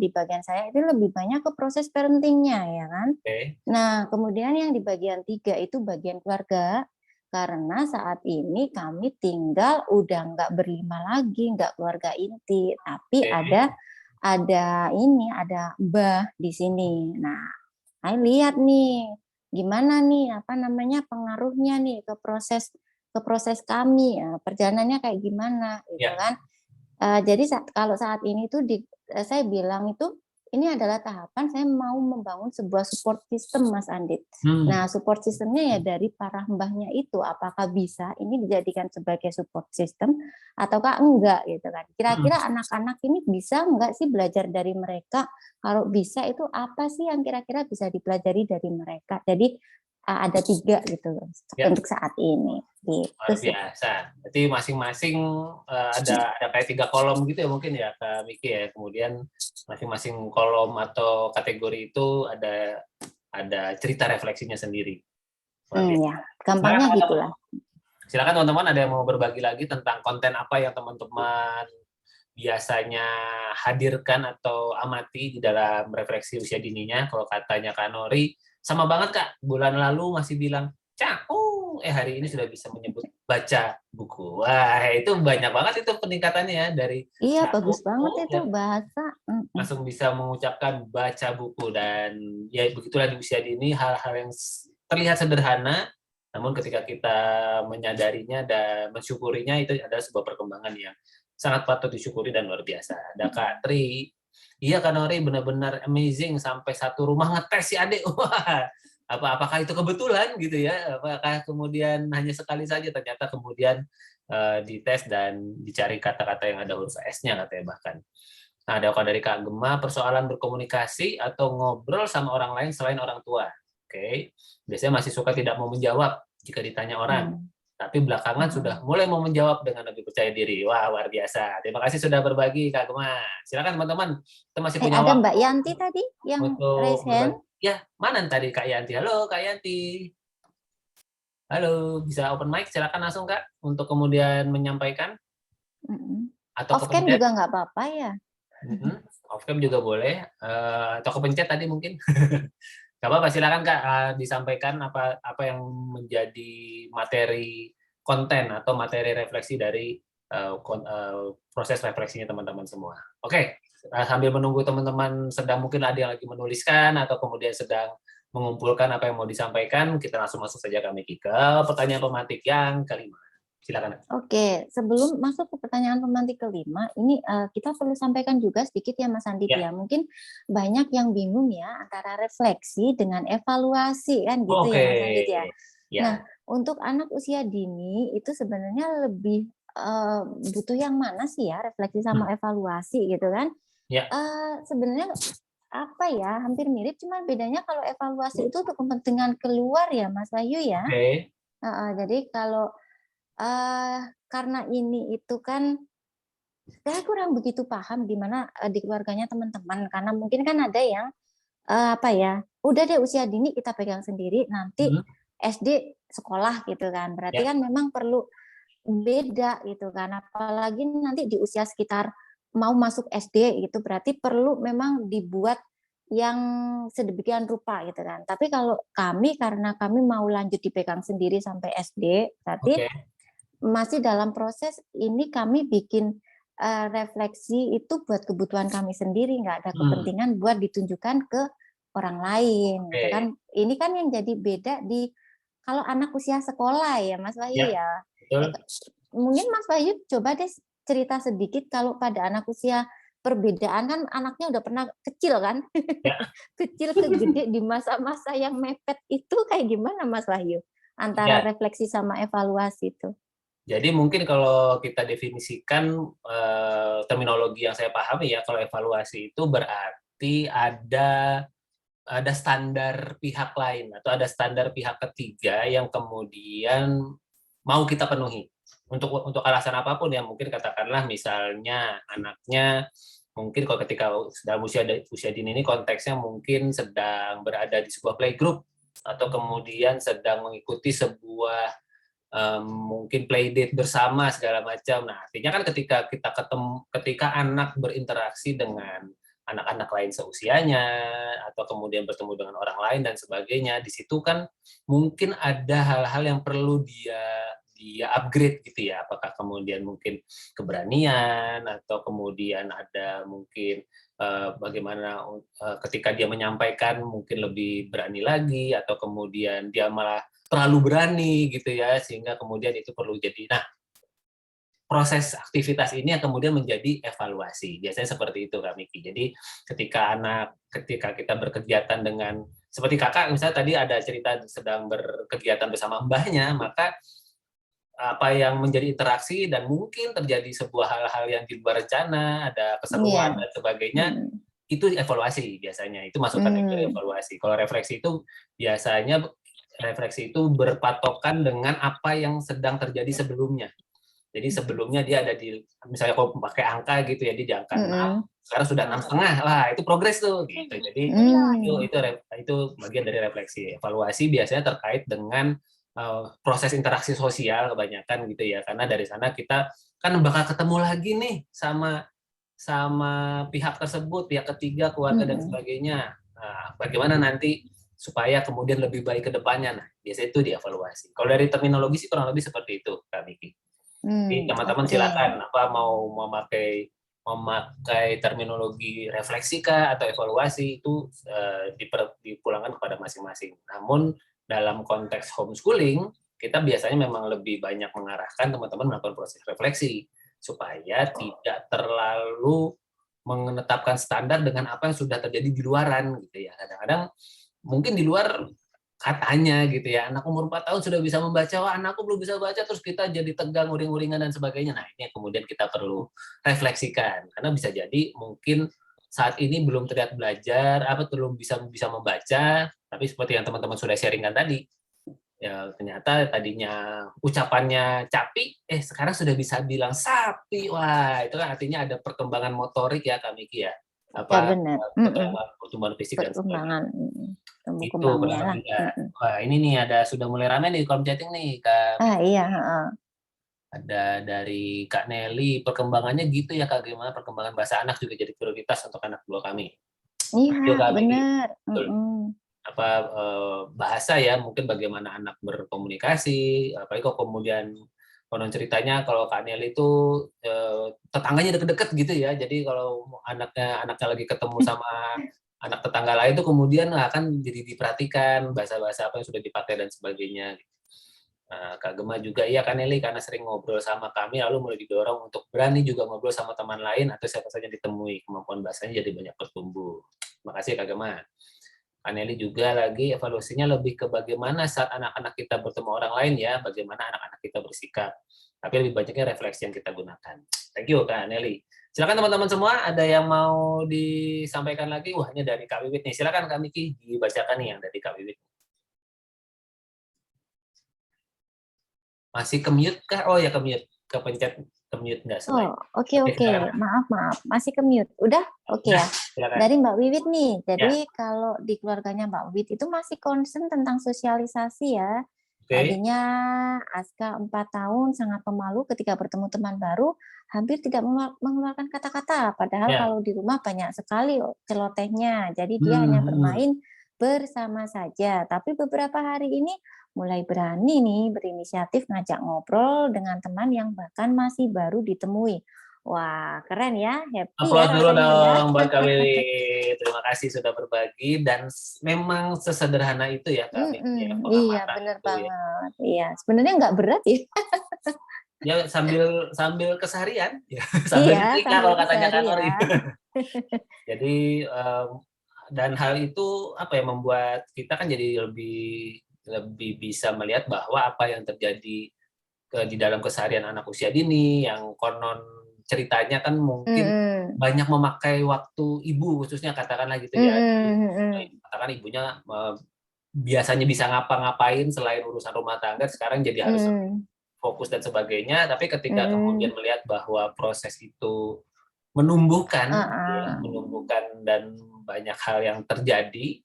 itu lebih banyak ke proses parentingnya ya kan. Nah, kemudian yang di bagian 3 itu bagian keluarga, karena saat ini kami tinggal udah nggak berlima lagi, nggak keluarga inti, tapi ada Mbah di sini. Nah, saya lihat nih gimana nih pengaruhnya nih ke proses kami, perjalanannya kayak gimana gitu kan. Jadi kalau saat ini tuh saya bilang itu ini adalah tahapan saya mau membangun sebuah support system Mas Andit. Nah, support systemnya ya dari para mbahnya itu apakah bisa ini dijadikan sebagai support system ataukah enggak gitu kan. Kira-kira anak-anak ini bisa enggak sih belajar dari mereka? Kalau bisa itu apa sih yang kira-kira bisa dipelajari dari mereka? Jadi ada 3 gitu untuk saat ini. Gitu. Luar biasa. Berarti masing-masing ada kayak 3 kolom gitu ya mungkin ya Kak Miki ya. Kemudian masing-masing kolom atau kategori itu ada cerita refleksinya sendiri. Ya, gampangnya gitulah. Silakan teman-teman ada yang mau berbagi lagi tentang konten apa yang teman-teman biasanya hadirkan atau amati di dalam refleksi usia dininya. Kalau katanya Kak Nori, sama banget Kak, bulan lalu masih bilang, hari ini sudah bisa menyebut baca buku. Wah, itu banyak banget itu peningkatannya ya dari bagus banget itu bahasa. Langsung bisa mengucapkan baca buku dan ya begitulah di usia dini hal-hal yang terlihat sederhana, namun ketika kita menyadarinya dan mensyukurinya itu adalah sebuah perkembangan yang sangat patut disyukuri dan luar biasa. Ada Kak Tri, iya Kak Nori benar-benar amazing sampai satu rumah ngetes si adik. Wah, apakah itu kebetulan gitu ya? Apakah kemudian hanya sekali saja ternyata kemudian dites dan dicari kata-kata yang ada huruf S-nya katanya bahkan. Nah, ada dari Kak Gema, persoalan berkomunikasi atau ngobrol sama orang lain selain orang tua. Oke. Biasanya masih suka tidak mau menjawab jika ditanya orang. Tapi belakangan sudah mulai mau menjawab dengan lebih percaya diri. Wah, luar biasa. Terima kasih sudah berbagi, Kak Gema. Silakan teman-teman. Kita masih punya ada waktu. Mbak Yanti tadi yang raise hand. Ya, mana tadi Kak Yanti? Halo, Kak Yanti. Halo, bisa open mic? Silakan langsung, Kak, untuk kemudian menyampaikan. Atau off-cam juga nggak apa-apa ya? Off-cam juga boleh. Atau kepencet tadi mungkin. Gak apa-apa, silakan Kak disampaikan apa yang menjadi materi konten atau materi refleksi dari proses refleksinya teman-teman semua. Oke, sambil menunggu teman-teman sedang mungkin ada yang lagi menuliskan atau kemudian sedang mengumpulkan apa yang mau disampaikan, kita langsung masuk saja kami ke pertanyaan pemantik yang kelima. Silakan. Oke, sebelum masuk ke pertanyaan pemantik kelima, ini kita perlu sampaikan juga sedikit ya Mas Andit ya. Mungkin banyak yang bingung ya antara refleksi dengan evaluasi kan gitu ya Mas Andit ya. Nah, untuk anak usia dini itu sebenarnya lebih butuh yang mana sih ya, refleksi sama evaluasi gitu kan? Sebenarnya apa ya, hampir mirip, cuma bedanya kalau evaluasi itu untuk kepentingan keluar ya Mas Wahyu ya. Jadi kalau karena ini itu kan saya kurang begitu paham gimana di keluarganya teman-teman, karena mungkin kan ada yang apa ya, udah deh usia dini kita pegang sendiri, nanti SD sekolah gitu kan. Berarti kan memang perlu beda gitu kan. Apalagi nanti di usia sekitar mau masuk SD gitu, berarti perlu memang dibuat yang sedemikian rupa gitu kan. Tapi kalau kami, karena kami mau lanjut dipegang sendiri sampai SD, berarti masih dalam proses ini kami bikin refleksi itu buat kebutuhan kami sendiri, nggak ada kepentingan buat ditunjukkan ke orang lain gitu kan. Ini kan yang jadi beda di kalau anak usia sekolah ya Mas Wahyu ya. Mungkin Mas Wahyu coba deh cerita sedikit kalau pada anak usia perbedaan kan anaknya udah pernah kecil kan. Kecil ke gede di masa-masa yang mepet itu kayak gimana Mas Wahyu? Antara refleksi sama evaluasi itu. Jadi mungkin kalau kita definisikan terminologi yang saya pahami ya, kalau evaluasi itu berarti ada standar pihak lain atau ada standar pihak ketiga yang kemudian mau kita penuhi untuk alasan apapun ya, mungkin katakanlah misalnya anaknya mungkin kalau ketika dalam usia dini ini konteksnya mungkin sedang berada di sebuah playgroup atau kemudian sedang mengikuti sebuah mungkin playdate bersama segala macam. Nah, artinya kan ketika anak berinteraksi dengan anak-anak lain seusianya atau kemudian bertemu dengan orang lain dan sebagainya, di situ kan mungkin ada hal-hal yang perlu dia upgrade gitu ya. Apakah kemudian mungkin keberanian atau kemudian ada mungkin bagaimana ketika dia menyampaikan mungkin lebih berani lagi atau kemudian dia malah terlalu berani gitu ya, sehingga kemudian itu perlu jadi. Nah, proses aktivitas ini yang kemudian menjadi evaluasi. Biasanya seperti itu Kak Miki. Jadi ketika kita berkegiatan dengan, seperti kakak misalnya tadi ada cerita sedang berkegiatan bersama mbahnya, maka apa yang menjadi interaksi dan mungkin terjadi sebuah hal-hal yang di luar rencana, ada keseruan dan sebagainya, itu evaluasi biasanya. Itu masuk kategori evaluasi. Kalau refleksi itu biasanya berpatokan dengan apa yang sedang terjadi sebelumnya. Jadi sebelumnya dia ada di, misalnya kalau pakai angka gitu ya, di angka 6, sekarang sudah 6,5, wah itu progres tuh gitu. Jadi itu bagian dari refleksi. Evaluasi biasanya terkait dengan proses interaksi sosial kebanyakan gitu ya, karena dari sana kita kan bakal ketemu lagi nih sama pihak tersebut, pihak ketiga, keluarga dan sebagainya. Nah, bagaimana nanti supaya kemudian lebih baik ke depannya. Nah, biasanya itu dievaluasi. Kalau dari terminologi sih kurang lebih seperti itu, Kak Miki. Jadi teman-teman silakan mau memakai terminologi refleksi kah atau evaluasi, itu dipulangkan kepada masing-masing. Namun dalam konteks homeschooling, kita biasanya memang lebih banyak mengarahkan teman-teman melakukan proses refleksi supaya tidak terlalu menetapkan standar dengan apa yang sudah terjadi di luaran gitu ya. Kadang-kadang mungkin di luar katanya gitu ya, anak umur 4 tahun sudah bisa membaca, wah anakku belum bisa baca, terus kita jadi tegang, uring-uringan dan sebagainya. Nah, ini yang kemudian kita perlu refleksikan, karena bisa jadi mungkin saat ini belum terlihat belajar, belum bisa membaca, tapi seperti yang teman-teman sudah sharingkan tadi, ya ternyata tadinya ucapannya capi, sekarang sudah bisa bilang sapi. Wah, itu kan artinya ada perkembangan motorik ya Kak Miki ya. Pertumbuhan fisik dan sebagainya. Itu wah, ini nih sudah mulai ramai nih kolom chatting nih Kak. Iya. Ada dari Kak Nelly, perkembangannya gitu ya Kak, gimana perkembangan bahasa anak juga jadi prioritas untuk anak dua kami. Iya, benar. Bahasa ya, mungkin bagaimana anak berkomunikasi, apalagi kok kemudian konon ceritanya kalau Kak Nelly itu tetangganya deket-deket gitu ya, jadi kalau anaknya lagi ketemu sama anak tetangga lain itu kemudian akan jadi diperhatikan bahasa-bahasa apa yang sudah dipakai dan sebagainya. Kak Gema juga, iya Kak Nelly, karena sering ngobrol sama kami lalu mulai didorong untuk berani juga ngobrol sama teman lain atau siapa saja ditemui, kemampuan bahasanya jadi banyak bertumbuh. Terima kasih Kak Gema. Kak Nelly juga lagi evaluasinya lebih ke bagaimana saat anak-anak kita bertemu orang lain ya, bagaimana anak-anak kita bersikap. Tapi lebih banyaknya refleksi yang kita gunakan. Thank you Kak Nelly. Silakan teman-teman semua, ada yang mau disampaikan lagi? Wah, ini dari Kak Wiwit nih. Silakan Kak Miki dibacakan nih yang dari Kak Wiwit. Masih ke-mute kah? Oh ya, ke-mute. kepencet ke-mute nggak selain? Oh, oke, silakan. maaf, masih ke-mute. Udah? Oke ya. Silakan. Dari Mbak Wiwit nih, jadi kalau di keluarganya Mbak Wiwit itu masih concern tentang sosialisasi ya. Tadinya Aska 4 tahun sangat pemalu ketika bertemu teman baru, hampir tidak mengeluarkan kata-kata. Padahal kalau di rumah banyak sekali celotehnya. Jadi dia hanya bermain bersama saja. Tapi beberapa hari ini mulai berani nih berinisiatif ngajak ngobrol dengan teman yang bahkan masih baru ditemui. Wah, keren ya, happy Aplaus ya dulu rasanya ya. dong buat Kak Wiwi. Terima kasih sudah berbagi dan memang sesederhana itu ya Kak Wiwi. Iya, benar banget. Iya, sebenarnya nggak berat ya. Ya sambil keseharian, ya. Sambil ketika kalau katanya Kak Nori. Jadi dan hal itu apa ya membuat kita kan jadi lebih bisa melihat bahwa apa yang terjadi di dalam keseharian anak usia dini yang konon ceritanya kan mungkin banyak memakai waktu ibu khususnya katakanlah gitu ya. Katakan ibunya biasanya bisa ngapa-ngapain selain urusan rumah tangga sekarang jadi harus fokus dan sebagainya, tapi ketika kemudian melihat bahwa proses itu menumbuhkan dan banyak hal yang terjadi,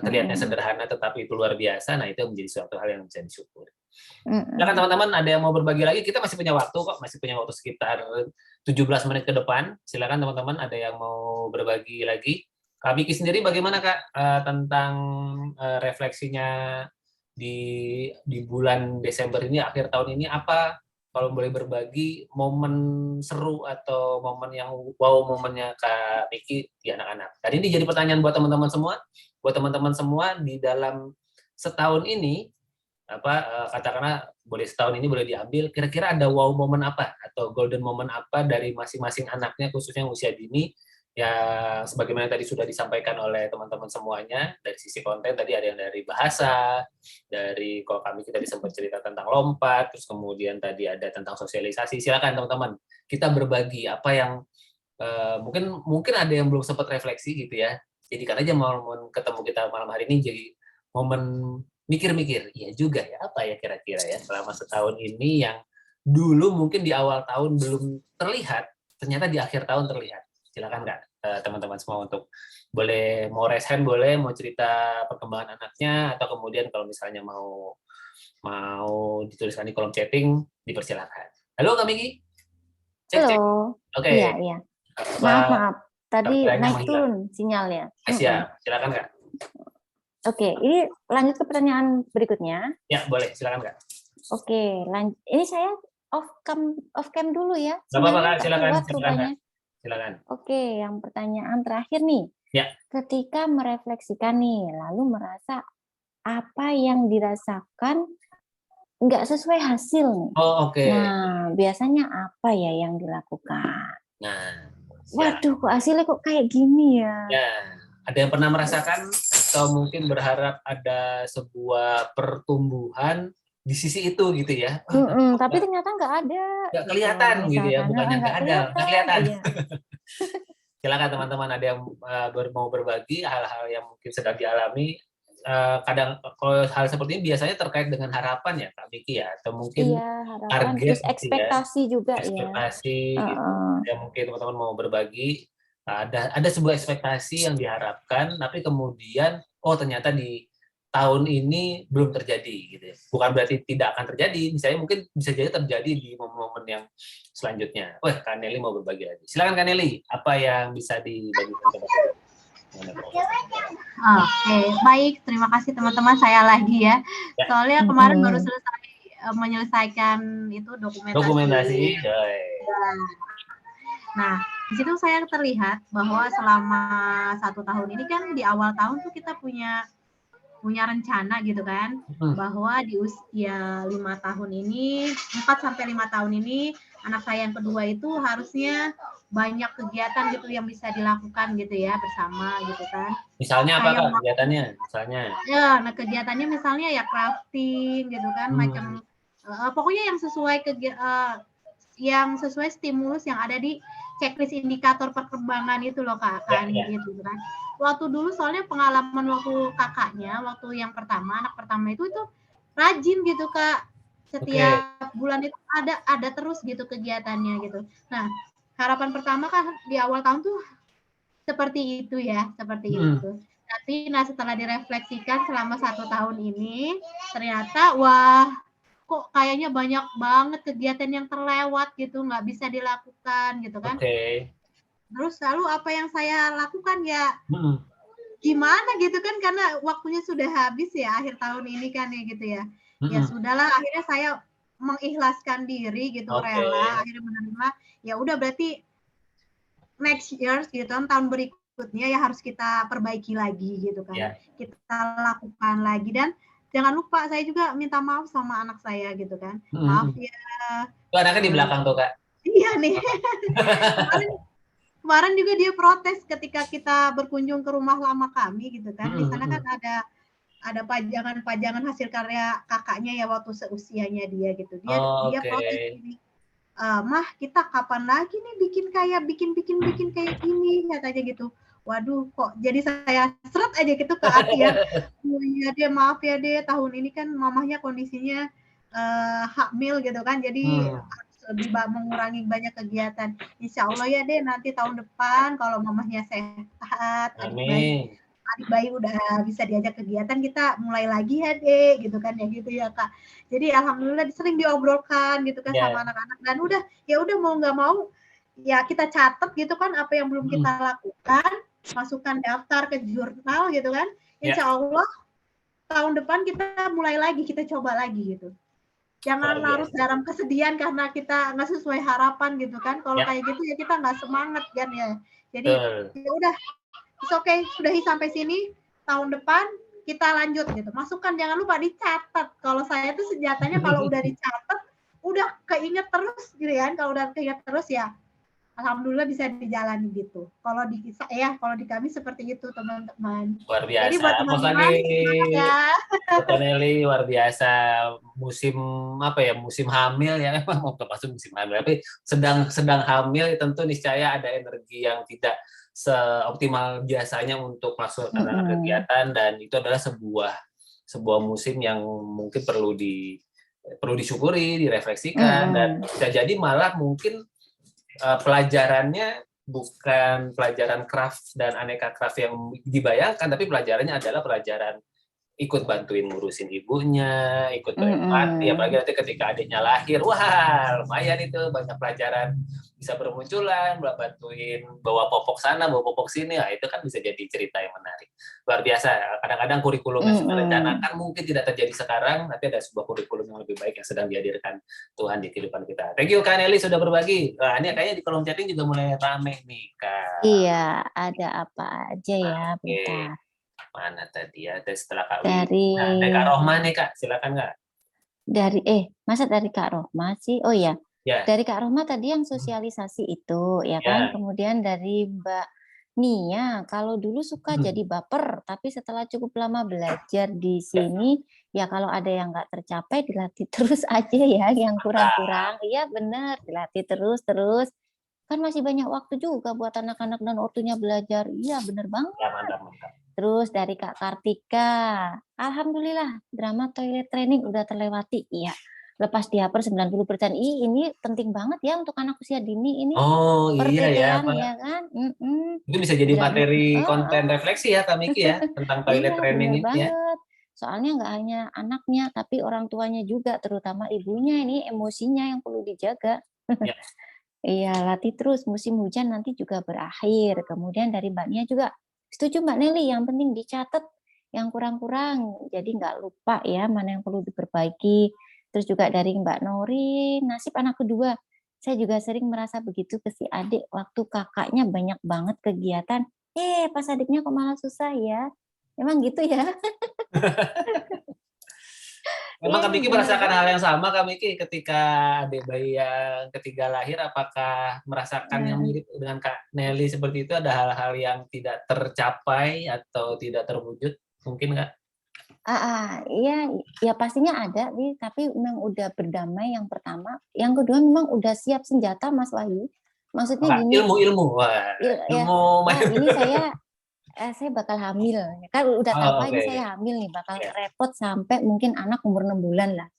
terlihatnya sederhana tetapi itu luar biasa, nah itu menjadi suatu hal yang bisa disyukuri. Silakan teman-teman, ada yang mau berbagi lagi? Kita masih punya waktu kok, masih punya waktu sekitar 17 menit ke depan. Silakan teman-teman, ada yang mau berbagi lagi? Kak Miki sendiri bagaimana Kak tentang refleksinya di bulan Desember ini, akhir tahun ini, apa kalau boleh berbagi momen seru atau momen yang wow momennya Kak Miki di anak-anak? Dan ini jadi pertanyaan buat teman-teman semua, di dalam setahun ini katakanlah boleh setahun ini boleh diambil, kira-kira ada wow momen apa atau golden moment apa dari masing-masing anaknya khususnya usia dini yang sebagaimana tadi sudah disampaikan oleh teman-teman semuanya. Dari sisi konten tadi ada yang dari bahasa, dari kalau kami kita sempat cerita tentang lompat, terus kemudian tadi ada tentang sosialisasi. Silakan teman-teman, kita berbagi apa yang mungkin ada yang belum sempat refleksi gitu ya. Jadikan aja momen ketemu kita malam hari ini jadi momen mikir-mikir, iya juga ya, apa ya kira-kira ya selama setahun ini yang dulu mungkin di awal tahun belum terlihat, ternyata di akhir tahun terlihat. Silakan Kak, teman-teman semua untuk boleh mau raise hand, boleh mau cerita perkembangan anaknya, atau kemudian kalau misalnya mau dituliskan di kolom chatting, dipersilakan. Halo Kak Miki? Halo. Oke. Iya. Maaf. Tadi naik turun sinyalnya. Siap, silakan Kak. Oke, ini lanjut ke pertanyaan berikutnya. Ya, boleh, silakan Kak. Oke, lanjut. Ini saya off cam dulu ya. Gak apa-apa Kak, silakan. Oke, yang pertanyaan terakhir nih. Ya. Ketika merefleksikan nih, lalu merasa apa yang dirasakan nggak sesuai hasil nih. Oh, oke. Nah, biasanya apa ya yang dilakukan? Nah, waduh, kok hasilnya kok kayak gini ya? Ya, ada yang pernah merasakan atau mungkin berharap ada sebuah pertumbuhan di sisi itu gitu ya? Tapi ternyata nggak ada. Nggak kelihatan gitu ya, bukannya nggak ada, nggak kelihatan. Iya. Silakan teman-teman, ada yang mau berbagi hal-hal yang mungkin sedang dialami. Kadang kalau hal seperti ini biasanya terkait dengan harapan ya Kak Miki ya, atau mungkin harapan, target, terus ekspektasi ya. juga ekspektasi gitu. Ya mungkin teman-teman mau berbagi, ada sebuah ekspektasi yang diharapkan, tapi kemudian ternyata di tahun ini belum terjadi gitu ya. Bukan berarti tidak akan terjadi, misalnya mungkin bisa jadi terjadi di momen-momen yang selanjutnya. Kak Nelly mau berbagi lagi. Silakan Kak Nelly, apa yang bisa dibagikan kepada kita? Oke, baik. Terima kasih teman-teman. Saya lagi ya. Soalnya kemarin baru selesai menyelesaikan itu dokumentasi. Nah, di situ saya terlihat bahwa selama 1 tahun ini kan di awal tahun tuh kita punya rencana gitu kan, bahwa di usia 5 tahun ini, 4 sampai 5 tahun ini, anak saya yang kedua itu harusnya banyak kegiatan gitu yang bisa dilakukan gitu ya bersama gitu kan. Misalnya apa Kak kegiatannya? Ya, nah kegiatannya misalnya ya crafting gitu kan, macam pokoknya yang sesuai yang sesuai stimulus yang ada di checklist indikator perkembangan itu loh Kak, gitu kan. Waktu dulu soalnya pengalaman waktu kakaknya, waktu yang pertama, anak pertama itu rajin gitu Kak. Setiap setiap bulan itu ada terus gitu kegiatannya gitu. Nah, harapan pertama kan di awal tahun tuh seperti itu ya, seperti itu. Tapi setelah direfleksikan selama 1 tahun ini, ternyata wah kok kayaknya banyak banget kegiatan yang terlewat gitu, nggak bisa dilakukan gitu kan. Terus lalu apa yang saya lakukan ya gimana gitu kan, karena waktunya sudah habis ya akhir tahun ini kan ya gitu ya. Ya sudahlah, akhirnya saya mengikhlaskan diri gitu, rela akhirnya menerima, ya udah berarti next year gitu kan, tahun berikutnya ya harus kita perbaiki lagi gitu kan. Kita lakukan lagi, dan jangan lupa saya juga minta maaf sama anak saya gitu kan. Maaf ya. Tuh anaknya di belakang tuh, Kak. Iya nih. Kemarin juga dia protes ketika kita berkunjung ke rumah lama kami gitu kan. Di sana kan ada pajangan hasil karya kakaknya ya waktu seusianya dia gitu. Dia protes gini, Mah kita kapan lagi nih bikin kayak gini, katanya gitu. Waduh, kok jadi saya seret aja gitu ke hati ya. Oh iya deh, maaf ya deh, tahun ini kan mamahnya kondisinya hamil gitu kan, jadi lebih mengurangi banyak kegiatan. Insya Allah ya deh, nanti tahun depan kalau mamahnya sehat, adik bayi udah bisa diajak kegiatan, kita mulai lagi ya deh, gitu kan ya gitu ya Kak. Jadi alhamdulillah sering diobrolkan gitu kan sama anak-anak, dan ya udah mau nggak mau ya kita catat gitu kan apa yang belum kita lakukan, masukkan daftar ke jurnal gitu kan. Insya Allah tahun depan kita mulai lagi, kita coba lagi gitu. Jangan larut dalam kesedihan karena kita nggak sesuai harapan gitu kan. Kalau kayak gitu ya kita nggak semangat kan ya. Jadi ya udah, oke, sudahi sampai sini, tahun depan kita lanjut gitu. Masukkan, jangan lupa dicatat. Kalau saya tuh senjatanya kalau udah dicatat, udah keinget terus gitu kan. Kalau udah keinget terus ya alhamdulillah bisa dijalani gitu. Kalau di kami seperti itu teman-teman. Luar biasa. Jadi buat teman-teman ya. Nelly luar biasa, musim hamil ya, memang mau masuk musim hamil, tapi sedang hamil tentu niscaya ada energi yang tidak seoptimal biasanya untuk masuk dalam kegiatan, dan itu adalah sebuah musim yang mungkin perlu disyukuri, direfleksikan, dan bisa jadi malah mungkin pelajarannya bukan pelajaran craft dan aneka craft yang dibayangkan, tapi pelajarannya adalah pelajaran ikut bantuin ngurusin ibunya, ikut berempati, apalagi nanti ketika adiknya lahir, wah lumayan itu, banyak pelajaran bisa bermunculan, bantuin bawa popok sana, bawa popok sini, itu kan bisa jadi cerita yang menarik. Luar biasa, kadang-kadang kurikulum yang sudah direncanakan mungkin tidak terjadi sekarang, nanti ada sebuah kurikulum yang lebih baik yang sedang dihadirkan Tuhan di kehidupan kita. Thank you Kak Nelly sudah berbagi. Nah, ini kayaknya di kolom chatting juga mulai rame nih Kak. Iya, ada apa aja ya, bentar. Mana tadi ya, setelah Kak Widi. Dari Kak Rohma nih Kak, silakan Kak. Masa dari Kak Rohma sih? Oh ya, dari Kak Rohma tadi yang sosialisasi itu, ya kan? Kemudian dari Mbak Nia, kalau dulu suka jadi baper, tapi setelah cukup lama belajar di sini, ya kalau ada yang nggak tercapai, dilatih terus aja ya, yang kurang-kurang. Iya benar, dilatih terus. Kan masih banyak waktu juga buat anak-anak dan ortunya belajar. Iya benar banget. Ya, mantap. Terus dari Kak Kartika, alhamdulillah drama toilet training udah terlewati. Iya, lepas diaper 90%. Ini penting banget ya untuk anak usia dini ini. Oh iya ya, Pak. Ya kan? Itu bisa jadi materi konten refleksi ya Kak Miki ya, tentang toilet training ini ya. Soalnya nggak hanya anaknya, tapi orang tuanya juga, terutama ibunya ini emosinya yang perlu dijaga. Iya, latih terus, musim hujan nanti juga berakhir. Kemudian dari Mbak Nia juga, setuju Mbak Nelly, yang penting dicatat yang kurang-kurang, jadi nggak lupa ya mana yang perlu diperbaiki. Terus juga dari Mbak Nori, nasib anak kedua. Saya juga sering merasa begitu ke si adik, waktu kakaknya banyak banget kegiatan, pas adiknya kok malah susah ya. Emang gitu ya? Memang Kak Miki merasakan hal yang sama Kak Miki ketika adik bayi yang ketiga lahir, apakah merasakan yang mirip dengan Kak Nelly seperti itu? Ada hal-hal yang tidak tercapai atau tidak terwujud mungkin Kak? Iya, ya pastinya ada nih, tapi memang udah berdamai yang pertama. Yang kedua memang udah siap senjata Mas Wahyu. Maksudnya gini. Ilmu. Ini saya bakal hamil, kan udah tahu ini saya hamil nih, bakal repot sampai mungkin anak umur 6 bulan lah.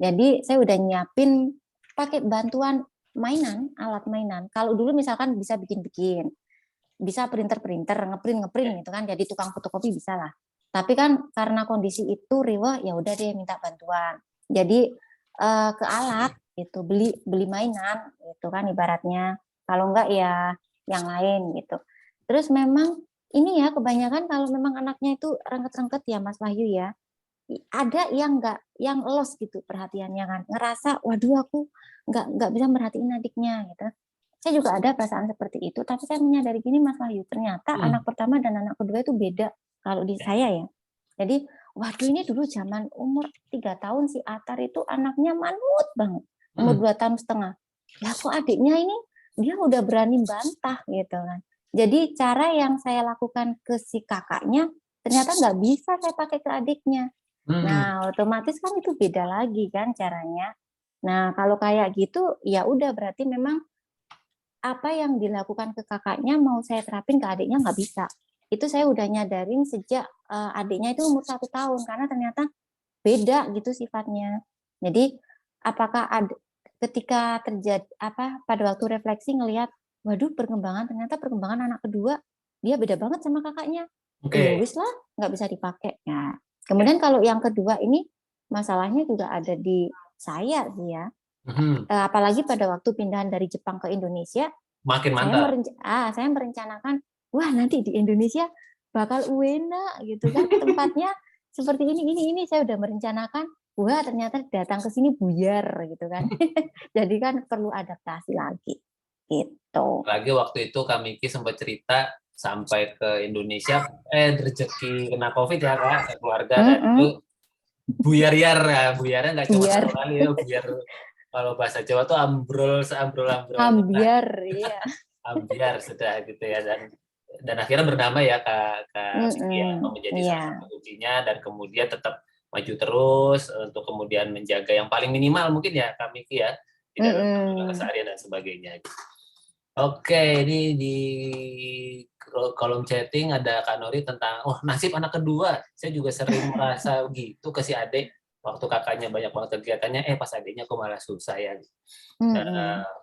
Jadi saya udah nyiapin pakai bantuan mainan, alat mainan. Kalau dulu misalkan bisa bikin-bikin, bisa printer-printer, ngeprint gitu kan, jadi tukang fotokopi bisa lah. Tapi kan karena kondisi itu riweh, ya udah deh minta bantuan. Jadi ke alat itu beli mainan itu kan ibaratnya. Kalau enggak ya yang lain gitu. Terus memang ini ya kebanyakan kalau memang anaknya itu rengket-rengket ya Mas Wahyu ya. Ada yang enggak yang los gitu perhatiannya kan. Ngerasa waduh aku enggak bisa merhatiin adiknya gitu. Saya juga ada perasaan seperti itu, tapi saya menyadari gini Mas Wahyu, ternyata anak pertama dan anak kedua itu beda kalau di saya ya. Jadi, waduh ini dulu zaman umur 3 tahun si Atar itu anaknya manut banget. Umur 2 tahun setengah. Ya kok adiknya ini dia udah berani bantah gitu kan. Jadi cara yang saya lakukan ke si kakaknya ternyata nggak bisa saya pakai ke adiknya. Nah, otomatis kan itu beda lagi kan caranya. Nah, kalau kayak gitu ya udah berarti memang apa yang dilakukan ke kakaknya mau saya terapin ke adiknya nggak bisa. Itu saya udah nyadarin sejak adiknya itu umur 1 tahun karena ternyata beda gitu sifatnya. Jadi apakah ketika terjadi pada waktu refleksi ngelihat, waduh ternyata perkembangan anak kedua dia beda banget sama kakaknya. Ya wis lah, nggak bisa dipakai. Nah, kemudian kalau yang kedua ini masalahnya juga ada di saya sih ya. Apalagi pada waktu pindahan dari Jepang ke Indonesia, makin mantap. Saya merencanakan, wah nanti di Indonesia bakal enak gitu kan tempatnya seperti ini saya udah merencanakan, wah ternyata datang ke sini buyar gitu kan. Jadi kan perlu adaptasi lagi gitu. Lagi waktu itu Kak Miki sempat cerita sampai ke Indonesia rezeki kena COVID ya Kak, keluarga dan itu buyarnya nggak cuma satu kali ya, buyar. Kalau bahasa Jawa tuh ambrol. Ambiar, iya. Ambiar sudah gitu ya, dan akhirnya bernama ya Kak Miki ya, menjadi salah satu kuncinya, dan kemudian tetap maju terus untuk kemudian menjaga yang paling minimal mungkin ya Kak Miki ya, di dalam keseharian dan sebagainya. Oke, ini di kolom chatting ada Kak Nori tentang nasib anak kedua. Saya juga sering merasa gitu ke si adik. Waktu kakaknya banyak banget kegiatannya, pas adiknya kok malah susah ya.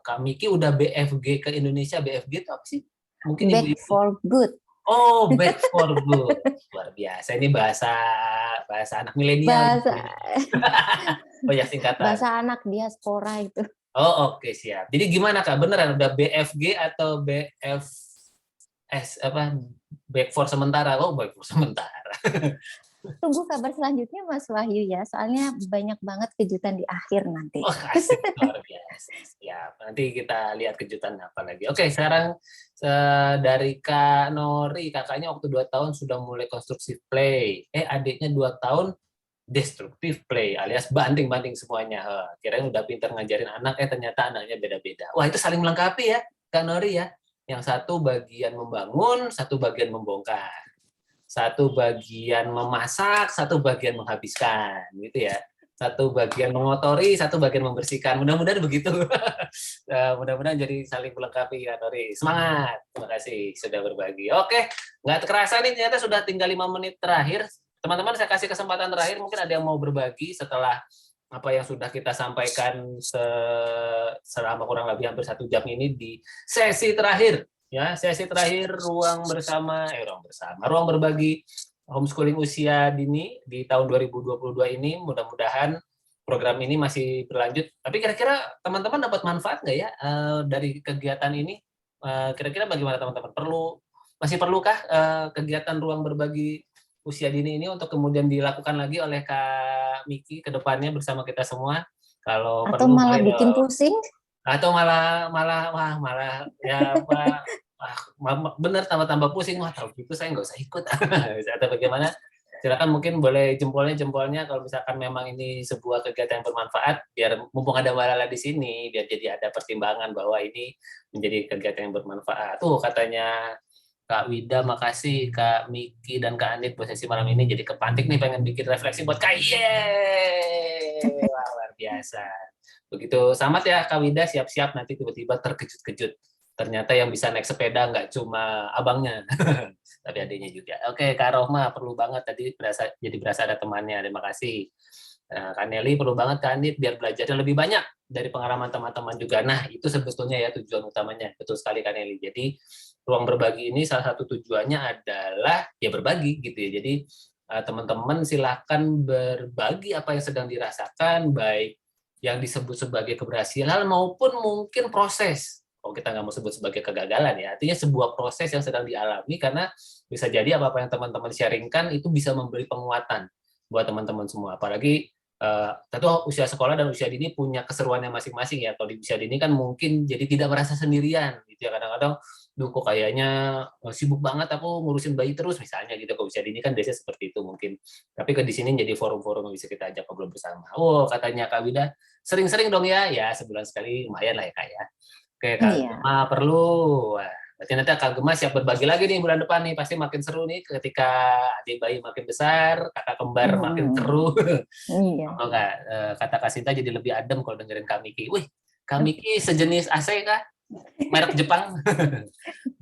Kak Miki udah BFG ke Indonesia. BFG itu apa sih? Mungkin Back for good. Oh, back for good. Luar biasa. Ini bahasa anak milenial. Banyak singkatan. Bahasa anak diaspora itu. Oh, oke, siap. Jadi gimana Kak? Beneran udah BFG atau BFS back for sementara? Oh, back for sementara. Tunggu kabar selanjutnya Mas Wahyu ya, soalnya banyak banget kejutan di akhir nanti. Oh, asik, luar biasa. Siap. Nanti kita lihat kejutan apa lagi. Oke, sekarang dari Kak Nori, kakaknya waktu 2 tahun sudah mulai konstruksi play. Adiknya 2 tahun destruktif play, alias banting-banting semuanya. Kirain udah pintar ngajarin anak, ternyata anaknya beda-beda. Wah, itu saling melengkapi ya, Kak Nori ya. Yang satu bagian membangun, satu bagian membongkar. Satu bagian memasak, satu bagian menghabiskan, gitu ya. Satu bagian mengotori, satu bagian membersihkan. Mudah-mudahan begitu. Mudah-mudahan jadi saling melengkapi, Kak Nori. Semangat. Terima kasih sudah berbagi. Oke, nggak terasa nih, ternyata sudah tinggal 5 menit terakhir. Teman-teman, saya kasih kesempatan terakhir, mungkin ada yang mau berbagi setelah apa yang sudah kita sampaikan selama kurang lebih hampir 1 jam ini di sesi terakhir. Ya, sesi terakhir ruang berbagi homeschooling usia dini di tahun 2022 ini. Mudah-mudahan program ini masih berlanjut. Tapi kira-kira teman-teman dapat manfaat nggak ya dari kegiatan ini? Kira-kira bagaimana teman-teman? Masih perlukah kegiatan ruang berbagi usia dini ini untuk kemudian dilakukan lagi oleh Kak Miki ke depannya bersama kita semua? Kalau atau perlu, malah bikin pusing? Atau malah ya bener tambah pusing, tahu gitu saya nggak usah ikut. Atau bagaimana? Silakan, mungkin boleh jempolnya kalau misalkan memang ini sebuah kegiatan yang bermanfaat, biar mumpung ada Mbak Lala di sini, biar jadi ada pertimbangan bahwa ini menjadi kegiatan yang bermanfaat. Tuh katanya Kak Wida, makasih Kak Miki dan Kak Anit buat sesi malam ini, jadi kepantik nih pengen bikin refleksi buat Kak. Wah, luar biasa. Begitu samat ya Kak Wida, siap-siap nanti tiba-tiba terkejut-kejut. Ternyata yang bisa naik sepeda nggak cuma abangnya, tapi adiknya juga. Oke, Kak Rohma, perlu banget tadi berasa ada temannya. Terima kasih. Nah, Kak Nelly perlu banget Kak Andit biar belajarnya lebih banyak dari pengalaman teman-teman juga. Nah, itu sebetulnya ya tujuan utamanya. Betul sekali Kak Nelly. Jadi, ruang berbagi ini salah satu tujuannya adalah ya berbagi gitu ya. Jadi, teman-teman silakan berbagi apa yang sedang dirasakan, baik yang disebut sebagai keberhasilan maupun mungkin proses. Kalau kita nggak mau sebut sebagai kegagalan ya, artinya sebuah proses yang sedang dialami karena bisa jadi apa-apa yang teman-teman sharingkan itu bisa memberi penguatan buat teman-teman semua. Apalagi tentu usia sekolah dan usia dini punya keseruannya masing-masing ya. Kalau di usia dini kan mungkin jadi tidak merasa sendirian gitu ya. Kadang-kadang, duh kok kayaknya sibuk banget aku ngurusin bayi terus misalnya gitu. Kalau usia dini kan biasanya seperti itu mungkin. Tapi ke di sini jadi forum-forum yang bisa kita ajak ngobrol bersama. Oh, katanya Kak Wida, sering-sering dong ya. Ya, sebulan sekali lumayan lah ya Kak ya. Oke, Kak Gema perlu. Wah, berarti nanti Kak Gema siap berbagi lagi nih bulan depan nih. Pasti makin seru nih ketika adik bayi makin besar, kakak kembar makin seru. Iya. Oh, kata Kak Sinta jadi lebih adem kalau dengerin Kak Miki. Wih, Kak Miki sejenis AC Kak? Merek Jepang.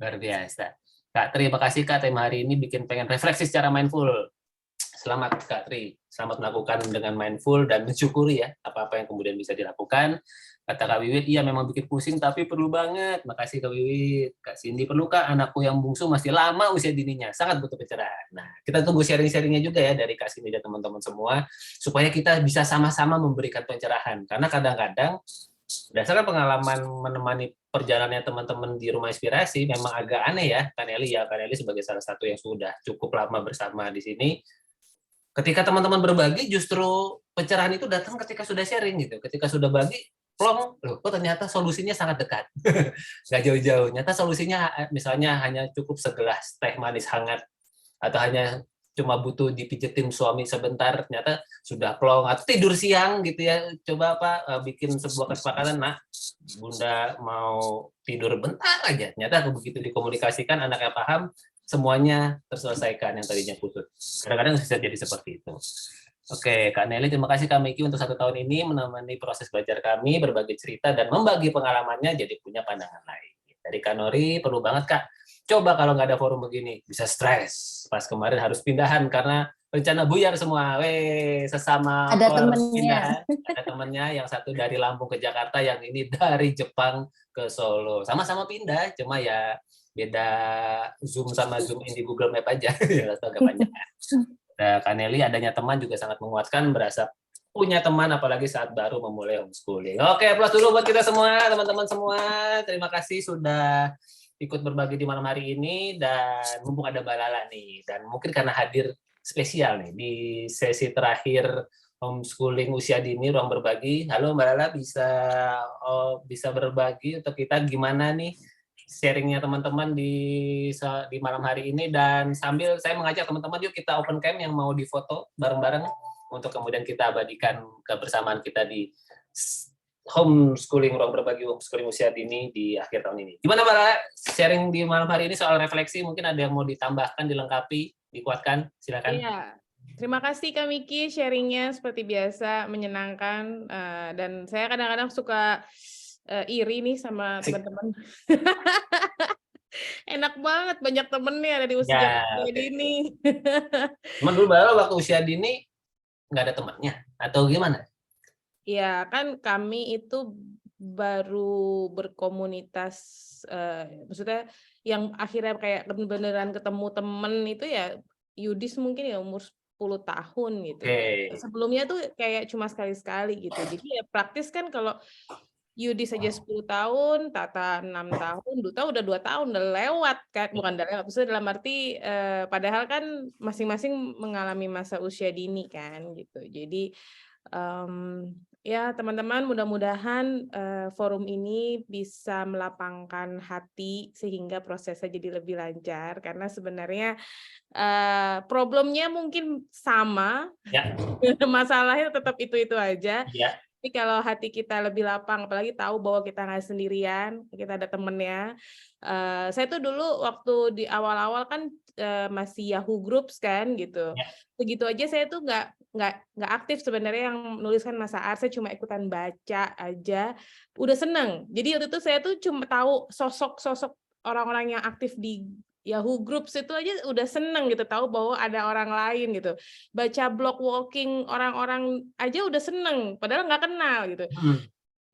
Luar biasa. Kak Tri, makasih Kak tema hari ini bikin pengen refleksi secara mindful. Selamat Kak Tri, selamat melakukan dengan mindful dan mensyukuri ya apa-apa yang kemudian bisa dilakukan. Kata Kak Wiwit, iya memang bikin pusing tapi perlu banget. Makasih Kak Wiwit. Kak Cindy, perlu Kak anakku yang bungsu masih lama usia dininya, sangat butuh pencerahan. Nah, kita tunggu sharing-sharingnya juga ya dari Kak Cindy dan teman-teman semua supaya kita bisa sama-sama memberikan pencerahan. Karena kadang-kadang berdasarkan pengalaman menemani perjalanannya teman-teman di Rumah Inspirasi memang agak aneh ya, Kak Nelly ya. Kak Nelly sebagai salah satu yang sudah cukup lama bersama di sini. Ketika teman-teman berbagi, justru pencerahan itu datang ketika sudah sharing gitu. Ketika sudah bagi, plong, loh, kok ternyata solusinya sangat dekat. Nggak jauh-jauh. Ternyata solusinya misalnya hanya cukup segelas teh manis hangat, atau hanya cuma butuh dipijetin suami sebentar, ternyata sudah plong. Atau tidur siang gitu ya, coba bikin sebuah kesepakatan, nah, Bunda mau tidur bentar aja. Ternyata begitu dikomunikasikan, anaknya paham, semuanya terselesaikan yang tadinya putus. Kadang-kadang bisa jadi seperti itu. Oke, Kak Nelly, terima kasih Kak Miki untuk 1 tahun ini menemani proses belajar kami, berbagi cerita, dan membagi pengalamannya jadi punya pandangan lain. Dari Kak Nori, perlu banget Kak. Coba kalau nggak ada forum begini, bisa stres. Pas kemarin harus pindahan karena rencana buyar semua. Sesama ada temennya. Pindahan. Ada temennya, yang satu dari Lampung ke Jakarta, yang ini dari Jepang ke Solo. Sama-sama pindah, cuma ya beda Zoom sama Zoom di Google Map aja. Agak panjang. Nah, Kak Nelly adanya teman juga sangat menguatkan, berasa punya teman apalagi saat baru memulai homeschooling. Oke, plus dulu buat kita semua, teman-teman semua. Terima kasih sudah ikut berbagi di malam hari ini, dan mumpung ada Mbak Lala nih, dan mungkin karena hadir spesial nih di sesi terakhir homeschooling usia dini ruang berbagi. Halo Mbak Lala, bisa berbagi untuk kita gimana nih sharingnya teman-teman di malam hari ini, dan sambil saya mengajak teman-teman yuk kita open cam yang mau difoto bareng-bareng untuk kemudian kita abadikan kebersamaan kita di homeschooling ruang berbagi homeschooling usia dini di akhir tahun ini. Gimana Mbak sharing di malam hari ini soal refleksi, mungkin ada yang mau ditambahkan, dilengkapi, dikuatkan, silakan. Iya. Terima kasih Kak Miki, sharingnya seperti biasa menyenangkan, dan saya kadang-kadang suka iri nih sama teman-teman. Enak banget, banyak temennya ada di usia dini. Cuman dulu baru waktu usia dini nggak ada temannya atau gimana? Iya, kan kami itu baru berkomunitas, maksudnya yang akhirnya kayak beneran ketemu temen itu ya Yudis mungkin ya umur 10 tahun gitu. Sebelumnya tuh kayak cuma sekali-sekali gitu. Jadi ya praktis kan kalau Yudi saja 10 tahun, Tata 6 tahun, Duta udah 2 tahun, udah lewat kan, bukan udah lewat, maksudnya dalam arti padahal kan masing-masing mengalami masa usia dini kan gitu. Jadi ya teman-teman mudah-mudahan forum ini bisa melapangkan hati sehingga prosesnya jadi lebih lancar, karena sebenarnya problemnya mungkin sama, ya. Masalahnya tetap itu-itu aja. Ya. Tapi kalau hati kita lebih lapang, apalagi tahu bahwa kita nggak sendirian, kita ada temennya. Saya tuh dulu waktu di awal-awal kan masih Yahoo Groups kan gitu. Begitu aja saya tuh nggak aktif sebenarnya yang menuliskan Masa Art, saya cuma ikutan baca aja, udah seneng. Jadi waktu itu saya tuh cuma tahu sosok-sosok orang-orang yang aktif di Yahoo Groups itu aja udah seneng gitu, tahu bahwa ada orang lain gitu. Baca blog walking orang-orang aja udah seneng, padahal nggak kenal gitu.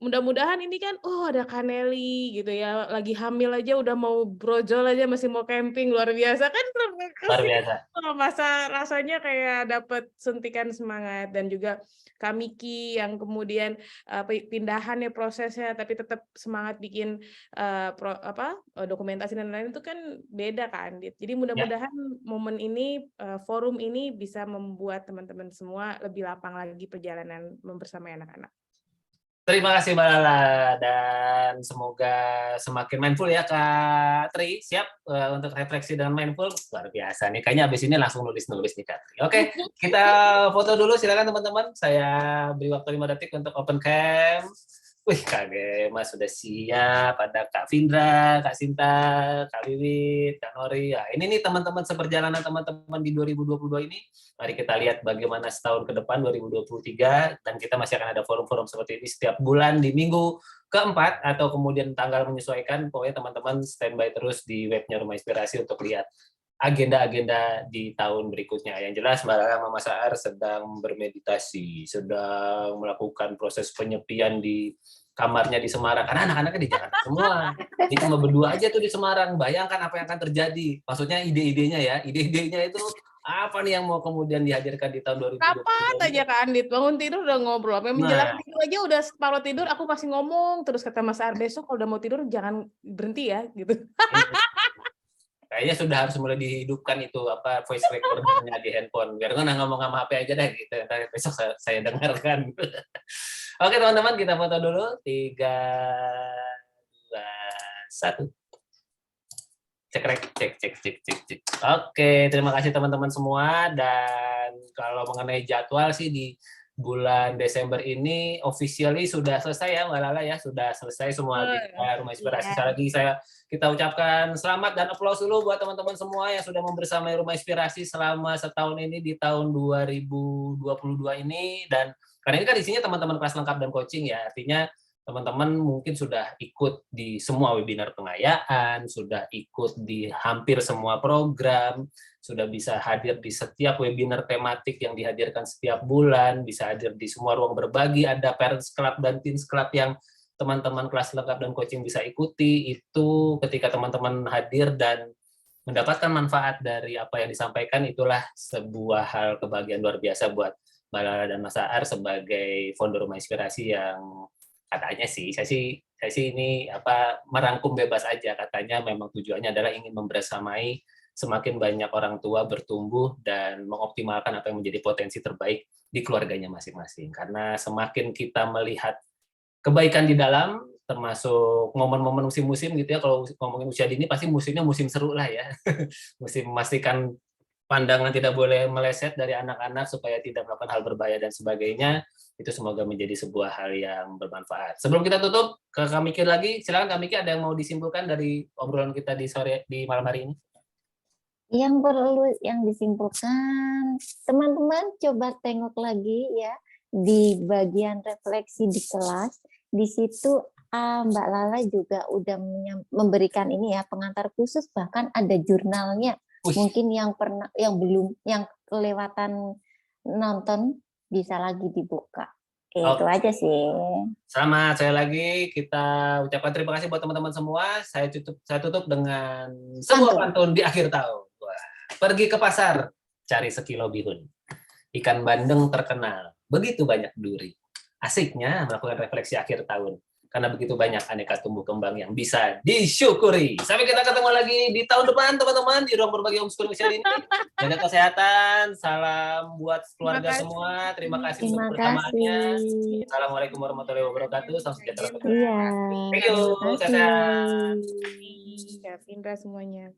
Mudah-mudahan ini kan, ada Kaneli gitu ya, lagi hamil aja udah mau brojol aja, masih mau camping, luar biasa kan. Luar biasa. Masa rasanya kayak dapat suntikan semangat. Dan juga Kak Miki yang kemudian pindahan ya prosesnya, tapi tetap semangat bikin dokumentasi dan lain-lain itu kan beda kan, Dit. Jadi mudah-mudahan momen ini, forum ini bisa membuat teman-teman semua lebih lapang lagi perjalanan membersamai anak-anak. Terima kasih Mbak Lala, dan semoga semakin mindful ya Kak Tri. Siap untuk refleksi dengan mindful? Luar biasa nih, kayaknya abis ini langsung nulis-nulis nih Kak Tri. Oke, kita foto dulu, silakan teman-teman. Saya beri waktu 5 detik untuk open cam. Wih, Kak Gema sudah siap, ada Kak Vindra, Kak Sinta, Kak Wiwit, Kak Nori. Nah, ini nih teman-teman seperjalanan teman-teman di 2022 ini. Mari kita lihat bagaimana setahun ke depan 2023, dan kita masih akan ada forum-forum seperti ini setiap bulan di minggu keempat atau kemudian tanggal menyesuaikan. Pokoknya teman-teman standby terus di webnya Rumah Inspirasi untuk lihat agenda-agenda di tahun berikutnya. Yang jelas Mbak Lala sama Mas Aar sedang bermeditasi, sedang melakukan proses penyepian di kamarnya di Semarang, karena anak-anaknya di Jakarta semua. Jadi cuma berdua aja tuh di Semarang. Bayangkan apa yang akan terjadi. Maksudnya ide-idenya ya, ide-idenya itu apa nih yang mau kemudian dihadirkan di tahun 2020. Kapan aja Kak Andit bangun tidur udah ngobrol, sampai menjelang tidur aja udah separuh tidur aku masih ngomong terus. Kata Mas Aar, besok kalau udah mau tidur jangan berhenti ya gitu. Kayaknya sudah harus mulai dihidupkan itu voice recordernya di handphone, biar nggak ngomong sama HP aja deh gitu. Ntar besok saya dengarkan. Oke teman-teman, kita foto dulu. 3, 2, 1. Cek. Oke, terima kasih teman-teman semua. Dan kalau mengenai jadwal sih di bulan Desember ini officially sudah selesai ya Mbak Lala ya, sudah selesai semua agenda Rumah Inspirasi. Sekali lagi kita ucapkan selamat dan aplaus dulu buat teman-teman semua yang sudah membersamai Rumah Inspirasi selama setahun ini di tahun 2022 ini. Dan karena ini kan isinya teman-teman kelas lengkap dan coaching ya, artinya teman-teman mungkin sudah ikut di semua webinar pengayaan, sudah ikut di hampir semua program, sudah bisa hadir di setiap webinar tematik yang dihadirkan setiap bulan, bisa hadir di semua ruang berbagi, ada Parents Club dan Teens Club yang teman-teman kelas lengkap dan coaching bisa ikuti. Itu ketika teman-teman hadir dan mendapatkan manfaat dari apa yang disampaikan, itulah sebuah hal kebahagiaan luar biasa buat Mbak Lala dan Mas Aar sebagai founder Rumah Inspirasi yang katanya sih, saya sih ini merangkum bebas aja, katanya memang tujuannya adalah ingin membersamai semakin banyak orang tua bertumbuh dan mengoptimalkan apa yang menjadi potensi terbaik di keluarganya masing-masing. Karena semakin kita melihat kebaikan di dalam, termasuk momen-momen musim-musim gitu ya, kalau ngomongin usia dini pasti musimnya musim seru lah ya. Musim memastikan pandangan tidak boleh meleset dari anak-anak supaya tidak melakukan hal berbahaya dan sebagainya. Itu semoga menjadi sebuah hal yang bermanfaat. Sebelum kita tutup, ke Kak Miki lagi, silakan Kak Miki, ada yang mau disimpulkan dari obrolan kita di malam hari ini? Yang perlu yang disimpulkan, teman-teman coba tengok lagi ya di bagian refleksi di kelas. Di situ Mbak Lala juga udah memberikan ini ya, pengantar khusus, bahkan ada jurnalnya. Mungkin yang kelewatan nonton bisa lagi dibuka. Itu aja sih. Sama saya lagi, kita ucapkan terima kasih buat teman-teman semua. Saya tutup dengan sebuah pantun di akhir tahun. Pergi ke pasar, cari sekilo bihun. Ikan bandeng terkenal, begitu banyak duri. Asiknya melakukan refleksi akhir tahun, karena begitu banyak aneka tumbuh kembang yang bisa disyukuri. Sampai kita ketemu lagi di tahun depan, teman-teman, di ruang berbagi homeschooling ini. Jaga kesehatan, salam buat keluarga semua. Terima kasih untuk bersamaannya. Assalamualaikum warahmatullahi wabarakatuh. Salam sejahtera. Iya. Thank you. Sehat. Kak Indra semuanya.